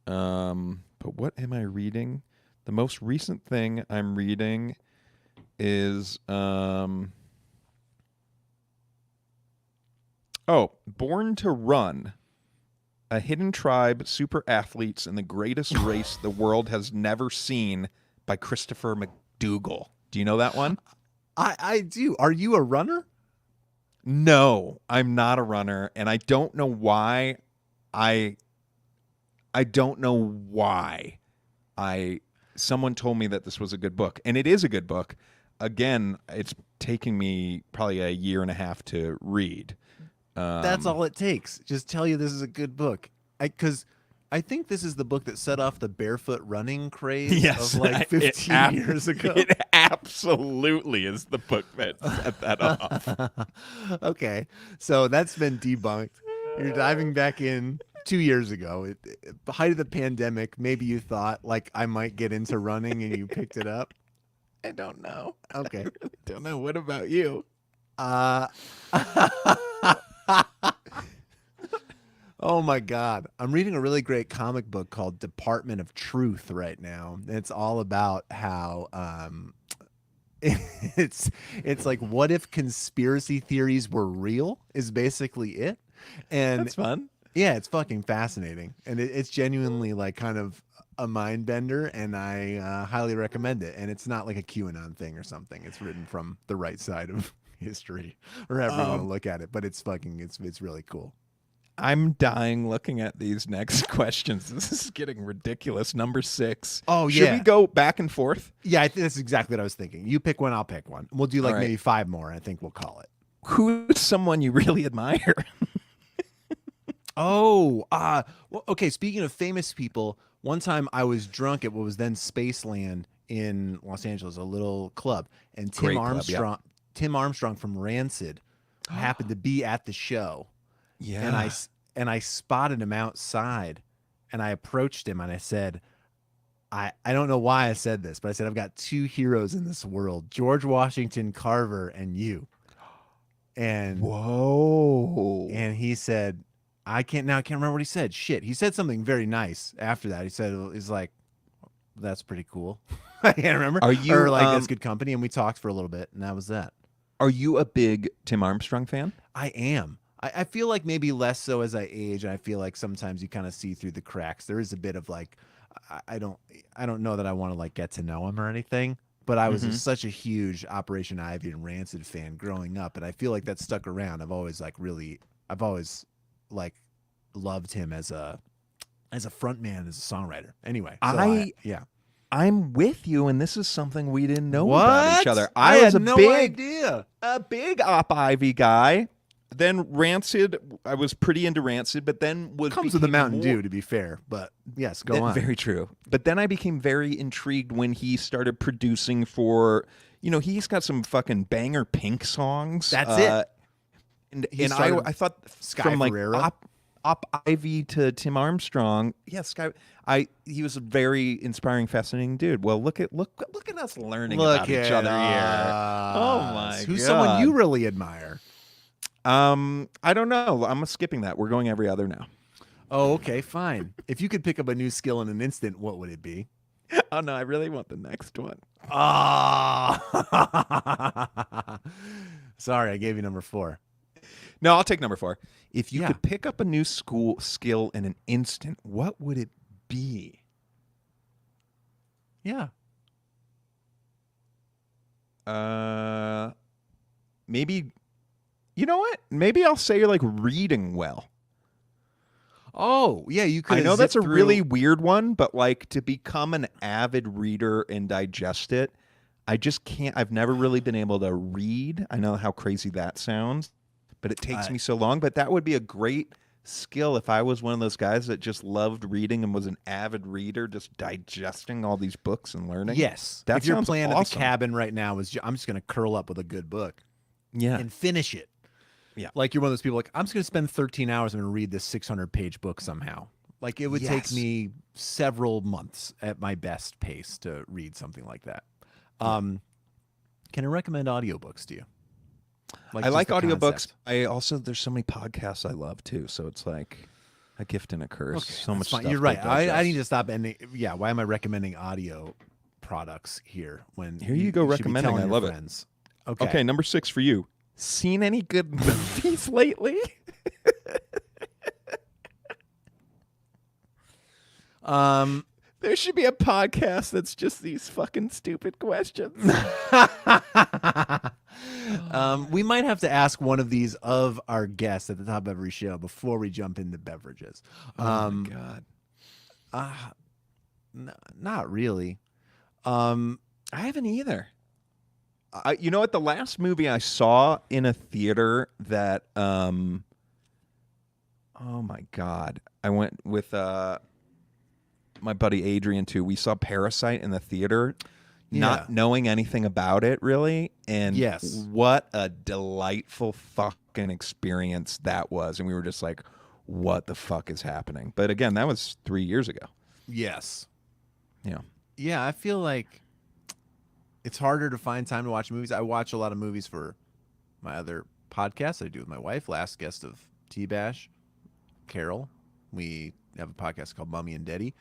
But what am I reading? The most recent thing I'm reading is Born to Run. A Hidden Tribe, Super Athletes, and the Greatest Race the World Has Never Seen by Christopher McDougall. Do you know that one? I do. Are you a runner? No, I'm not a runner, and I don't know why. I don't know why. Someone told me that this was a good book, and it is a good book. Again, it's taking me probably a year and a half to read. That's all it takes. Just tell you this is a good book. Because I think this is the book that set off the barefoot running craze of 15 years ago. It absolutely is the book that set that off. Okay, so that's been debunked. You're diving back in 2 years ago. At the height of the pandemic, maybe you thought I might get into running and you picked it up. I don't know. Okay. I really don't know. What about you? Oh my God. I'm reading a really great comic book called Department of Truth right now. It's all about how it's what if conspiracy theories were real is basically it. And that's fun. Yeah, it's fucking fascinating. And it's genuinely kind of a mind bender, and I highly recommend it. And it's not like a QAnon thing or something. It's written from the right side of history, or however you want to look at it. But it's really cool. I'm dying looking at these next questions. This is getting ridiculous. Number 6. Oh, yeah. Should we go back and forth? Yeah, I think that's exactly what I was thinking. You pick one, I'll pick one. We'll do maybe 5 more. I think we'll call it. Who's someone you really admire? Well, okay. Speaking of famous people, one time I was drunk at what was then Spaceland in Los Angeles, a little club, and Tim Armstrong from Rancid happened to be at the show. Yeah. And I spotted him outside, and I approached him and I said, I don't know why I said this, but I said, I've got 2 heroes in this world, George Washington Carver and you. And whoa. And he said, I can't remember what he said. Shit. He said something very nice after that. He said, he's like, that's pretty cool. I can't remember. Are you that's good company? And we talked for a little bit, and that was that. Are you a big Tim Armstrong fan? I am. I feel like maybe less so as I age. I feel like sometimes you kind of see through the cracks. There is a bit of I don't know that I want to get to know him or anything, but I was such a huge Operation Ivy and Rancid fan growing up, and I feel like that stuck around. I've always really I've always like loved him as a front man, as a songwriter. Anyway, so I'm with you, and this is something we didn't know What? about each other. I was had a no big, idea. a big Op Ivy guy. Then Rancid, I was pretty into Rancid, but then comes with the became Mountain more- Dew, to be fair. But yes, go on. Very true. But then I became very intrigued when he started producing for, he's got some fucking banger Pink songs. That's it. And started I thought Sky from like Ferreira. Op Ivy to Tim Armstrong, he was a very inspiring, fascinating dude. Well, look at us learning about each other here. Oh my Who's God. someone you really admire? I don't know. I'm skipping that. We're going every other now. Oh, okay, fine. If you could pick up a new skill in an instant, what would it be? Oh no, I really want the next one. Ah, sorry, I gave you number 4. No, I'll take number 4. If you Yeah. could pick up a new skill in an instant, what would it be? Yeah. Maybe, you know what? Maybe I'll say like reading well. Oh, yeah. You could. I know that's a really weird one, but like to become an avid reader and digest it, I just can't. I've never really been able to read. I know how crazy that sounds, but it takes me so long. But that would be a great skill if I was one of those guys that just loved reading and was an avid reader, just digesting all these books and learning. Yes. That if your sounds plan at the awesome. cabin right now is, I'm just going to curl up with a good book Yeah. and finish it. Yeah. Like you're one of those people like, I'm just going to spend 13 hours and read this 600-page book somehow. Like it would take Yes. me several months at my best pace to read something like that. Can I recommend audiobooks to you? I just like the audiobooks. concept. I also, there's so many podcasts I love too. So it's like a gift and a curse. Okay, so that's much fine. stuff. You're to right. I digest. need to stop ending. Yeah, why am I recommending audio products here when Here you go should be recommending. telling I your love it. friends. Okay. Okay, number 6 for you. Seen any good movies lately? There should be a podcast that's just these fucking stupid questions. We might have to ask one of these of our guests at the top of every show before we jump into beverages. Oh my God. Not really. I haven't either. You know what? The last movie I saw in a theater that, oh my God, I went with my buddy Adrian too. We saw Parasite in the theater, not knowing anything about it really, and Yes. what a delightful fucking experience that was. And we were just like, "What the fuck is happening?" But again, that was 3 years ago. Yes. Yeah. Yeah, I feel like it's harder to find time to watch movies. I watch a lot of movies for my other podcast I do with my wife. Last guest of T-Bash, Carol. We have a podcast called Mummy and Daddy.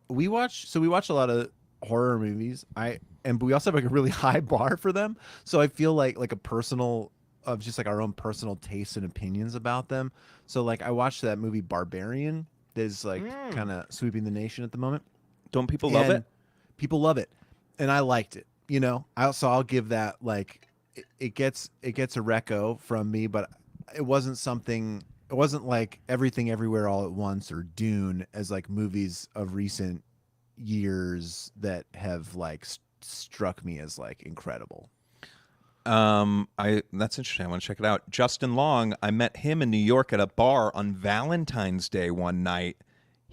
We watch a lot of horror movies. But we also have like a really high bar for them. So I feel like a personal of just like our own personal tastes and opinions about them. So like I watched that movie Barbarian that is like kind of sweeping the nation at the moment. Don't people love And it? People love it, and I liked it. You know, I'll give that like it gets a reco from me, but it wasn't something. It wasn't like Everything Everywhere All at Once or Dune as like movies of recent years that have like struck me as like incredible. That's interesting. I want to check it out. Justin Long, I met him in New York at a bar on Valentine's Day one night.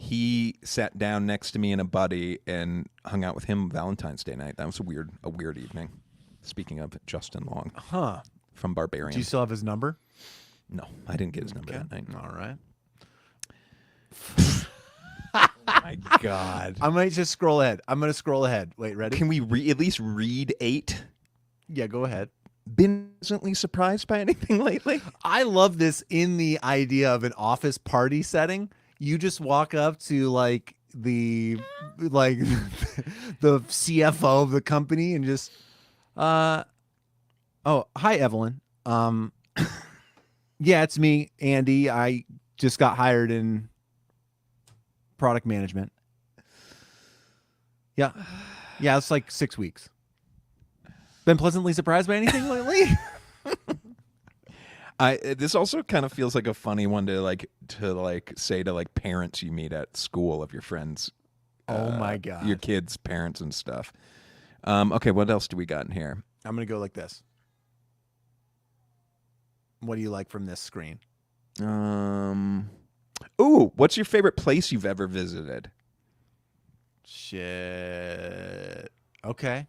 He sat down next to me and a buddy and hung out with him Valentine's Day night. That was a weird evening. Speaking of Justin Long from Barbarian. Do you still have his number? No, I didn't get his number that night. All right. My God. I might just scroll ahead. I'm going to scroll ahead. Wait, ready? Can we at least read 8? Yeah, go ahead. Been pleasantly surprised by anything lately? I love this in the idea of an office party setting. You just walk up to like the CFO of the company and just oh, hi Evelyn. Yeah, it's me, Andy. I just got hired in product management. Yeah. Yeah, it's like 6 weeks. Been pleasantly surprised by anything lately? This also kind of feels like a funny one to say to like parents you meet at school of your friends. Oh my God. Your kids' parents and stuff. Okay, what else do we got in here? I'm going to go like this. What do you like from this screen? Ooh, what's your favorite place you've ever visited? Shit. Okay.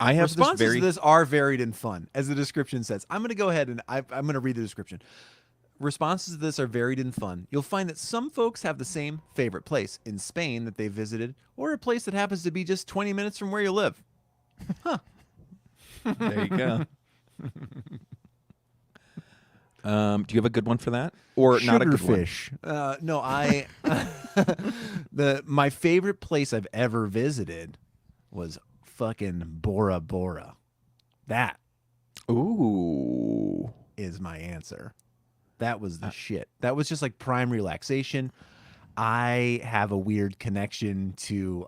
I have Responses to this are varied and fun, as the description says. I'm going to go ahead and I'm going to read the description. Responses to this are varied and fun. You'll find that some folks have the same favorite place in Spain that they visited, or a place that happens to be just 20 minutes from where you live. Huh. There you go. Do you have a good one for that, or not a good Sugarfish. No, my favorite place I've ever visited was fucking Bora Bora. That Ooh, is my answer. That was the shit. That was just like prime relaxation. I have a weird connection to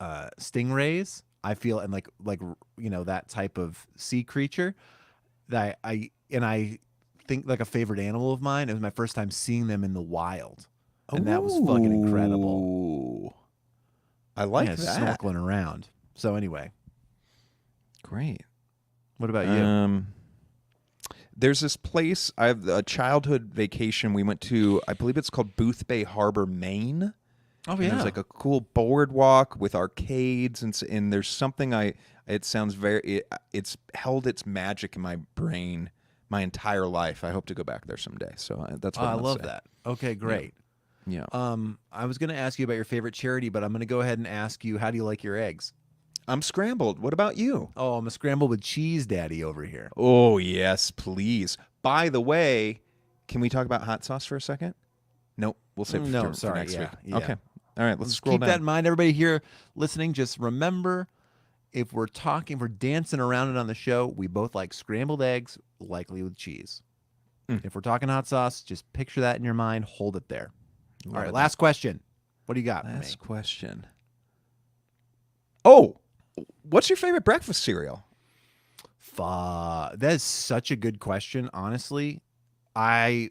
stingrays. I feel, and like that type of sea creature that I think like a favorite animal of mine. It was my first time seeing them in the wild, and that was fucking incredible. I like that. Snorkeling around. So anyway, great. What about you? There's this place. I have a childhood vacation. We went to. I believe it's called Boothbay Harbor, Maine. Oh And yeah, there's like a cool boardwalk with arcades, and there's something It sounds very. It's held its magic in my brain my entire life. I hope to go back there someday. So that's what I I'm love say. that. Okay, great. Yeah. I was going to ask you about your favorite charity, but I'm going to go ahead and ask you, how do you like your eggs? I'm scrambled. What about you? Oh, I'm a scrambled with cheese daddy over here. Oh yes, please. By the way, can we talk about hot sauce for a second? Nope. We'll save it for next week. Yeah. Okay. All right. Let's scroll keep down. that in mind. Everybody here listening, just remember, if we're dancing around it on the show, we both like scrambled eggs, likely with cheese. If we're talking hot sauce, just picture that in your mind. Hold it there. All right, last question. What do you got? Last question. Oh, what's your favorite breakfast cereal? That is such a good question. Honestly, Wait,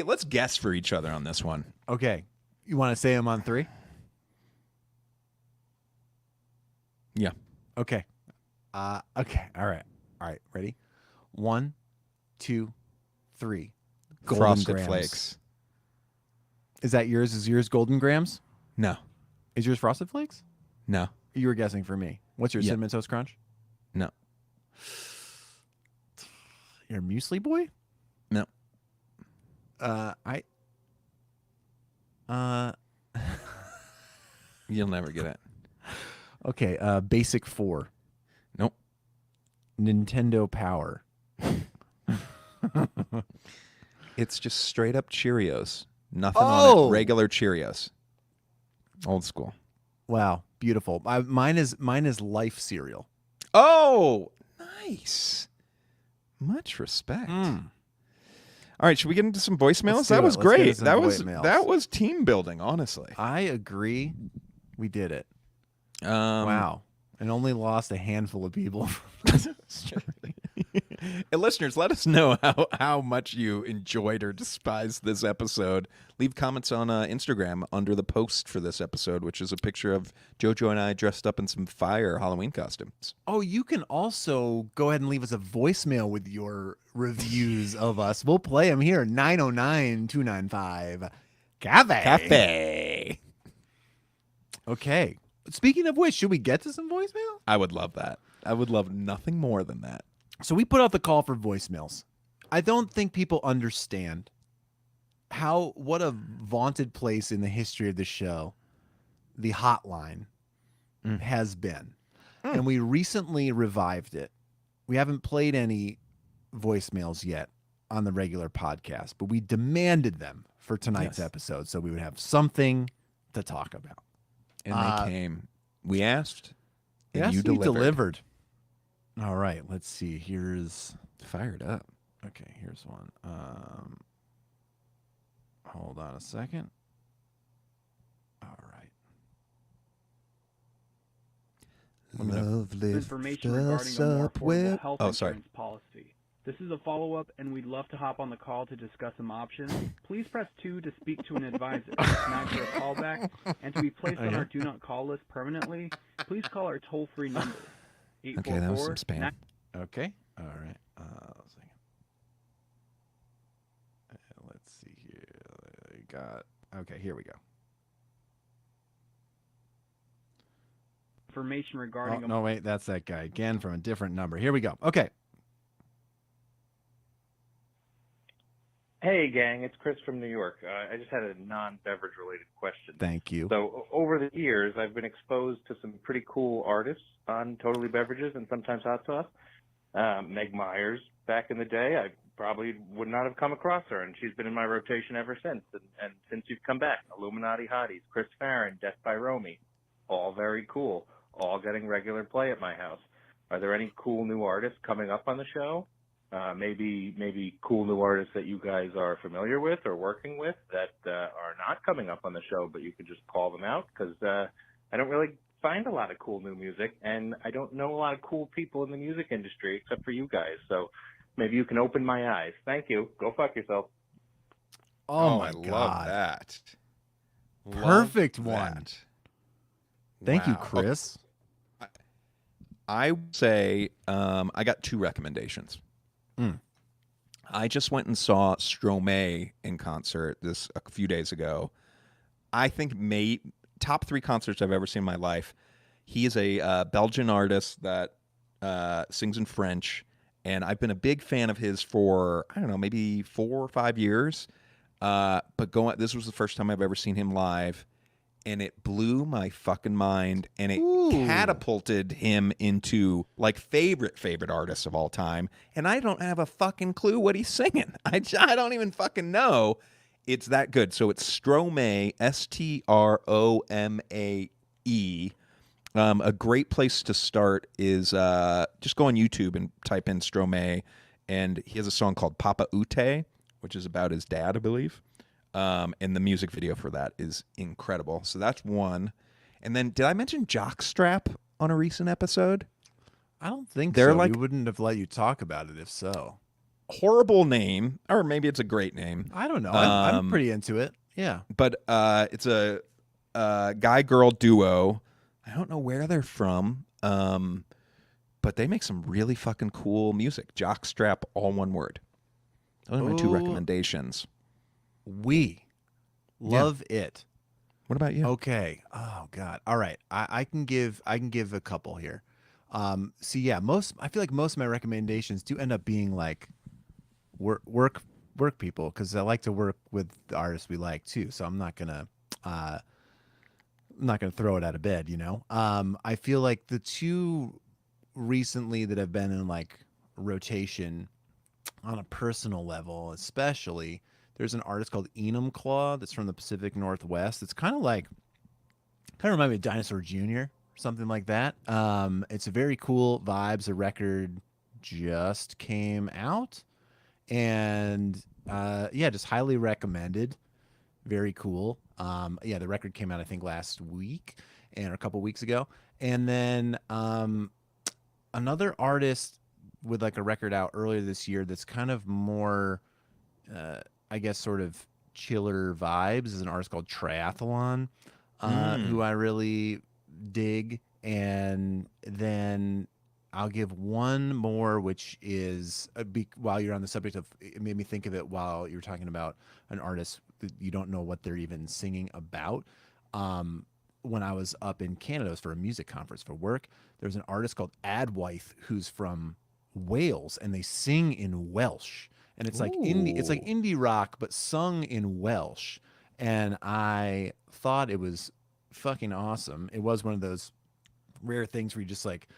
let's guess for each other on this one. Okay. You want to say them on 3? Yeah. Okay. Okay. All right. Ready? 1, 2, 3. Golden Frosted Grams. Flakes. Is that yours? Is yours Golden Grams? No. Is yours Frosted Flakes? No. You were guessing for me. What's your Cinnamon Toast Crunch? No. Your Muesli Boy? No. You'll never get it. Okay. Basic 4. Nope. Nintendo Power. It's just straight up Cheerios. Nothing on it. Regular Cheerios. Old school. Wow, beautiful. Mine is Life cereal. Oh, nice. Much respect. All right, should we get into some voicemails? That was great. That was team building, honestly. I agree. We did it. Wow. And only lost a handful of people. And listeners, let us know how much you enjoyed or despised this episode. Leave comments on Instagram under the post for this episode, which is a picture of JoJo and I dressed up in some fire Halloween costumes. Oh, you can also go ahead and leave us a voicemail with your reviews of us. We'll play them here. 909-295 Cafe. Okay. Speaking of which, should we get to some voicemail? I would love that. I would love nothing more than that. So we put out the call for voicemails. I don't think people understand what a vaunted place in the history of the show the hotline has been. And we recently revived it. We haven't played any voicemails yet on the regular podcast, but we demanded them for tonight's episode so we would have something to talk about. And they came. We asked, and Yes, you delivered. All right, let's see. Here's Fired up. okay. Here's one. Hold on a second. All right. Love lift Information regarding us a more up affordable where... health Oh, sorry. insurance policy. This is a follow-up, and we'd love to hop on the call to discuss some options. Please press 2 to speak to an advisor, 9 for a callback, and to be placed on our Do Not Call list permanently, please call our toll-free number, Okay, that was some spam. Okay. All right. One second. Let's see here. I got... Okay, here we go. Information regarding No, wait. That's that guy again from a different number. Here we go. Okay. Hey, gang, it's Chris from New York. I just had a non-beverage related question. Thank you. So over the years, I've been exposed to some pretty cool artists on Totally Beverages and sometimes Hot Sauce. Meg Myers, back in the day, I probably would not have come across her, and she's been in my rotation ever since. And since you've come back, Illuminati Hotties, Chris Farron, Death by Romy, all very cool, all getting regular play at my house. Are there any cool new artists coming up on the show? Maybe cool new artists that you guys are familiar with or working with that are not coming up on the show, but you could just call them out, because I don't really find a lot of cool new music, and I don't know a lot of cool people in the music industry except for you guys. So maybe you can open my eyes. Thank you. Go fuck yourself. Oh, my I God. love that. Perfect Love one. that. Thank you, Wow. Chris. I would say I got 2 recommendations. I just went and saw Stromae in concert a few days ago. I think top 3 concerts I've ever seen in my life. He is a Belgian artist that sings in French, and I've been a big fan of his for, I don't know, maybe 4 or 5 years. But this was the first time I've ever seen him live, and it blew my fucking mind, and it catapulted him into like favorite artists of all time. And I don't have a fucking clue what he's singing. I don't even fucking know. It's that good. So it's Stromae, Stromae. A great place to start is just go on YouTube and type in Stromae, and he has a song called Papa Ute, which is about his dad, I believe. And the music video for that is incredible. So that's one. And then, did I mention Jockstrap on a recent episode? I don't think They're so. like- We wouldn't have let you talk about it if so. Horrible name, or maybe it's a great name. I don't know. I'm pretty into it. Yeah. But it's a guy-girl duo. I don't know where they're from, but they make some really fucking cool music. Jockstrap, all one word. Those are my 2 recommendations. We love it. What about you? Okay. Oh God. All right. I can give a couple here. See, yeah, I feel like most of my recommendations do end up being like work people, because I like to work with the artists we like too. So I'm not gonna throw it out of bed, you know. I feel like the 2 recently that have been in like rotation on a personal level, especially. There's an artist called Enum Claw that's from the Pacific Northwest. It's kind of remind me of Dinosaur Jr., something like that. It's a very cool vibes. The record just came out, and just highly recommended. Very cool. The record came out I think last week or a couple weeks ago. And then another artist with like a record out earlier this year that's kind of more I guess sort of chiller vibes is an artist called Triathlon, who I really dig. And then I'll give one more, which is while you're on the subject of, it made me think of it while you're talking about an artist that you don't know what they're even singing about. When I was up in Canada, it was for a music conference for work. There's an artist called Adwaith who's from Wales, and they sing in Welsh. And it's like indie rock, but sung in Welsh. And I thought it was fucking awesome. It was one of those rare things where you just like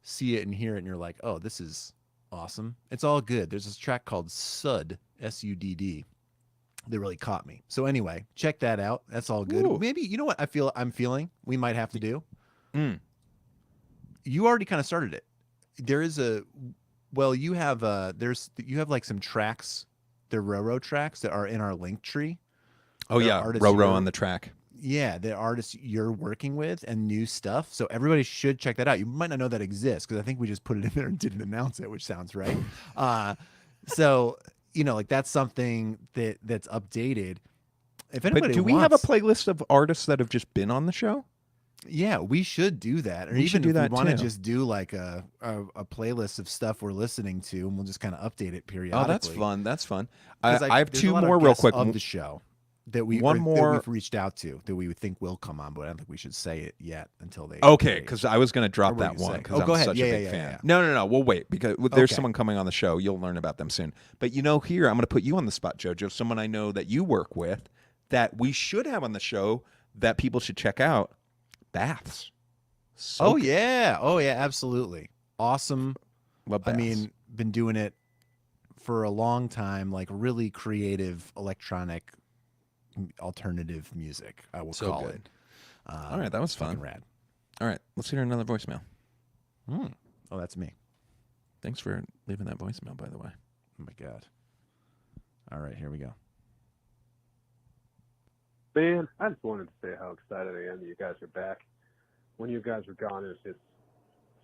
see it and hear it, and you're like, oh, this is awesome. It's all good. There's this track called Sudd, Sudd, that really caught me. So anyway, check that out. That's all good. Ooh. Maybe, you know what I'm feeling we might have to do? You already kind of started it. There is you have like some tracks, they're Roro tracks that are in our link tree. Oh yeah, Roro on the track. Yeah, the artists you're working with and new stuff. So everybody should check that out. You might not know that exists because I think we just put it in there and didn't announce it, which sounds right. So like that's something that's updated. If anybody But do we have a playlist of artists that have just been on the show? Yeah, we should do that. Or We should even do if that we want to too. just do like a playlist of stuff we're listening to, and we'll just kind of update it periodically. Oh, that's fun. That's fun. 'Cause I have there's two a lot of more real guests quick. of the show that One that more- we've reached out to that we would think will come on, but I don't think we should say it yet until they. Okay, because I was going to drop Or what that do you one say? because Oh, go I'm ahead. such Yeah, a big yeah, fan. yeah. No. We'll wait because there's Okay. someone coming on the show. You'll learn about them soon. But here, I'm going to put you on the spot, JoJo. Someone I know that you work with that we should have on the show that people should check out. Baths. Oh yeah, absolutely, awesome. Love I Baths. mean, been doing it for a long time, like really creative electronic alternative music. I will So call good. it. All right, that was fucking fun. rad. All right, let's hear another voicemail. Oh, that's me. Thanks for leaving that voicemail, by the way. Oh my god. All right, here we go. Man, I just wanted to say how excited I am that you guys are back. When you guys were gone, it was just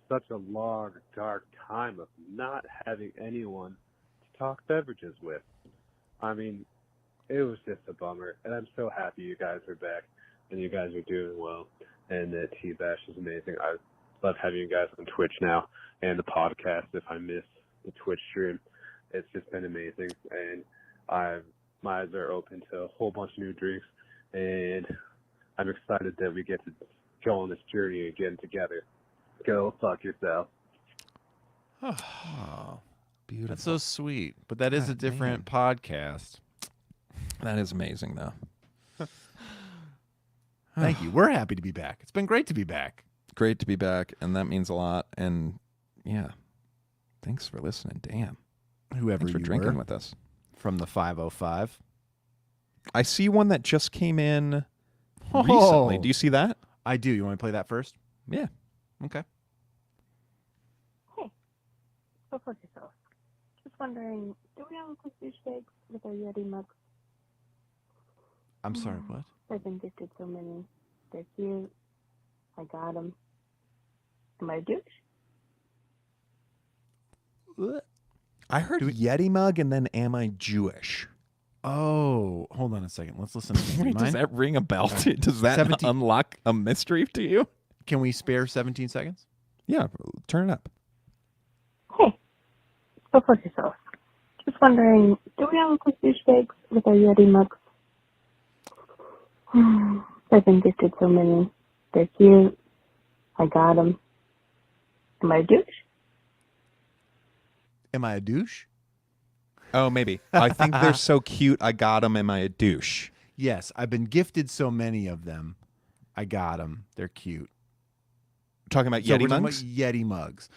such a long, dark time of not having anyone to talk beverages with. I mean, it was just a bummer, and I'm so happy you guys are back, and you guys are doing well, and that T-Bash is amazing. I love having you guys on Twitch now, and the podcast if I miss the Twitch stream. It's just been amazing, and my eyes are open to a whole bunch of new drinks, and I'm excited that we get to go on this journey again together. Go fuck yourself. Oh, beautiful. That's so sweet, but that is God, a different podcast. That is amazing, though. Thank you. We're happy to be back. It's been great to be back. Great to be back, and that means a lot. And yeah, thanks for listening. Damn. Whoever Thanks for you drinking were with us. from the 505. I see one that just came in Oh. recently. Do you see that? I do. You want to play that first? Yeah. Okay. Hey, go fuck yourself. Just wondering, do we have a douchebags with our Yeti mugs? I'm sorry, what? I've been gifted so many. They're cute. I got them. Am I a douche? I heard Yeti mug and then am I Jewish? Oh, hold on a second. Let's listen to Wait, does that ring a bell? Does that 17 unlock a mystery to you? Can we spare 17 seconds? Yeah, turn it up. Hey, go fuck yourself. Just wondering, do we have a douchebags with our Yeti mugs? I've been gifted so many. They're cute. I got them. Am I a douche? Am I a douche? Oh, maybe. I think they're so cute. I got them. Am I a douche? Yes, I've been gifted so many of them. I got them. They're cute. Talking about So Yeti we're talking mugs? about Yeti mugs.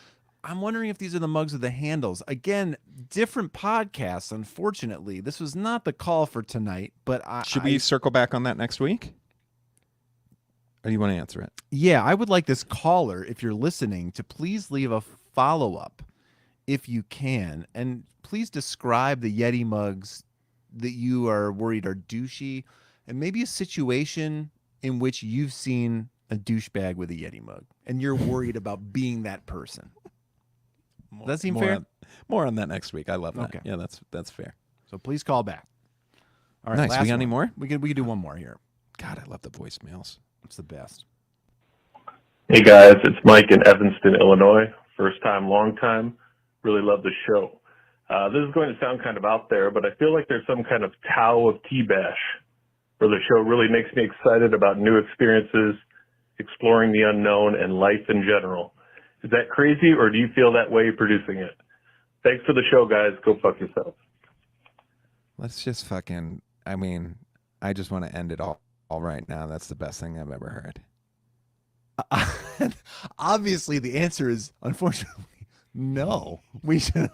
I'm wondering if these are the mugs with the handles. Again, different podcasts, unfortunately. This was not the call for tonight, but Should we circle back on that next week? Or do you want to answer it? Yeah, I would like this caller, if you're listening, to please leave a follow-up if you can. And please describe the Yeti mugs that you are worried are douchey, and maybe a situation in which you've seen a douchebag with a Yeti mug and you're worried about being that person. Does that seem fair? More on that next week. I love that. Okay. Yeah, that's fair. So please call back. All right, Nice. last We got any one. more? We can do one more here. God, I love the voicemails. It's the best. Hey guys, it's Mike in Evanston, Illinois. First time, long time. Really love the show. This is going to sound kind of out there, but I feel like there's some kind of Tao of T-Bash, where the show really makes me excited about new experiences, exploring the unknown, and life in general. Is that crazy, or do you feel that way producing it? Thanks for the show, guys. Go fuck yourself. Let's just fucking, I just want to end it all right now. That's the best thing I've ever heard. Obviously, the answer is, unfortunately, no. We should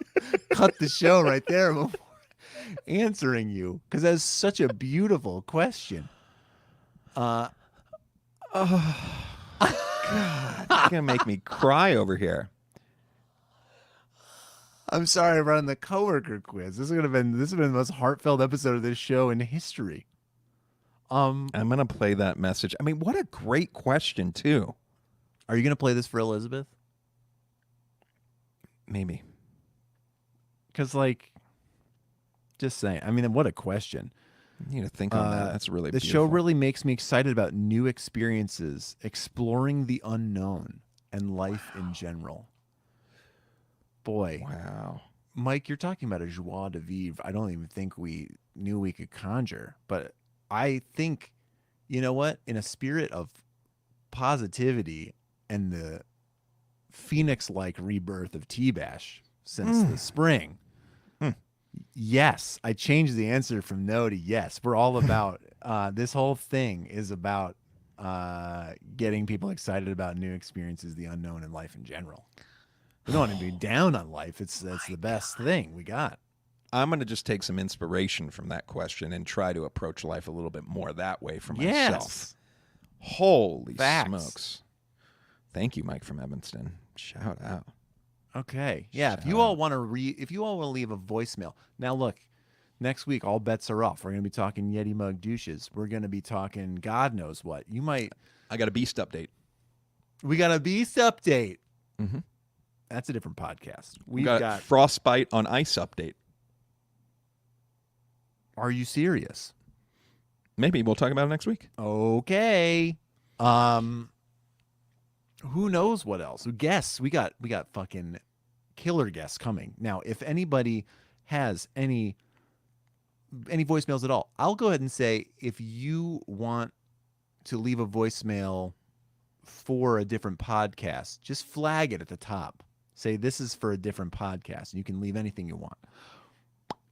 cut the show right there before answering you, because that's such a beautiful question. God, you're gonna make me cry over here. I'm sorry I'm running the coworker quiz. This has been the most heartfelt episode of this show in history. I'm gonna play that message. I mean, what a great question too. Are you gonna play this for Elizabeth? Maybe. Because, like, just saying. I mean, what a question. You need to think on that. That's really the beautiful. show really makes me excited about new experiences, exploring the unknown, and life in general. Boy. Wow. Mike, you're talking about a joie de vivre. I don't even think we knew we could conjure. But I think, you know what? In a spirit of positivity and the phoenix-like rebirth of T-Bash since the spring, yes, I changed the answer from no to yes. We're all about this whole thing is about getting people excited about new experiences, the unknown, and life in general. We don't want to be down on life. It's the best thing we got. I'm going to just take some inspiration from that question and try to approach life a little bit more that way for Yes. myself. Holy Facts. smokes. Thank you, Mike from Evanston. Shout out. Okay. Yeah, if you all want to leave a voicemail. Now look, next week all bets are off. We're going to be talking Yeti mug douches. We're going to be talking God knows what. You might I got a beast update. We got a beast update. Mm-hmm. That's a different podcast. We've got frostbite on ice update. Are you serious? Maybe we'll talk about it next week. Okay. Who knows what else? Guests. We got fucking killer guests coming. Now, if anybody has any voicemails at all, I'll go ahead and say if you want to leave a voicemail for a different podcast, just flag it at the top. Say this is for a different podcast. You can leave anything you want.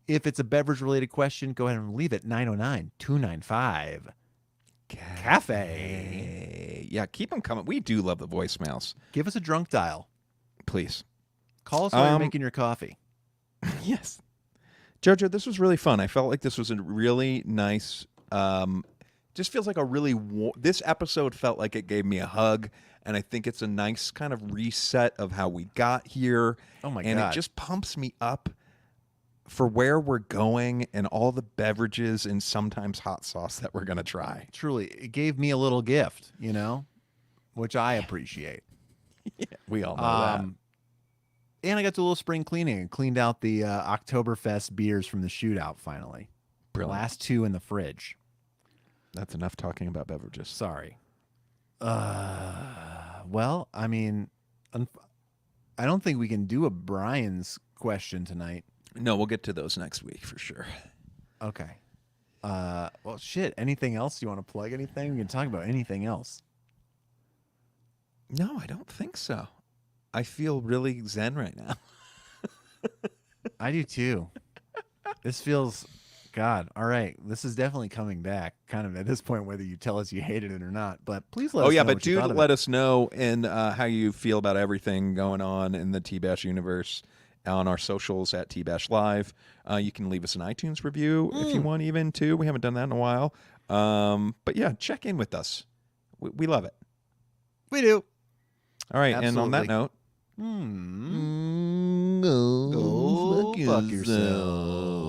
If it's a beverage-related question, go ahead and leave it 909-295-CAFE. Yeah, keep them coming. We do love the voicemails. Give us a drunk dial. Please. Call us while you're making your coffee. Yes. Jojo, this was really fun. I felt like this was a really nice, just feels like a really, this episode felt like it gave me a hug, and I think it's a nice kind of reset of how we got here. Oh, my God. And it just pumps me up for where we're going and all the beverages and sometimes hot sauce that we're going to try. Truly, it gave me a little gift, which I appreciate. Yeah, we all know that. And I got to do a little spring cleaning and cleaned out the Oktoberfest beers from the shootout finally. Brilliant. Last two in the fridge. That's enough talking about beverages. Sorry. Well, I mean, I don't think we can do a Brian's question tonight. No, we'll get to those next week for sure. Okay. Well, shit. Anything else? You want to plug anything? We can talk about anything else. No, I don't think so. I feel really zen right now. I do too. This feels, God, all right. This is definitely coming back kind of at this point, whether you tell us you hated it or not. But please let us know. But do let us know in how you feel about everything going on in the T-Bash universe on our socials at TBASHLIVE. You can leave us an iTunes review if you want even too. We haven't done that in a while. But yeah, check in with us. We love it. We do. All right. Absolutely. And on that note, go fuck yourself.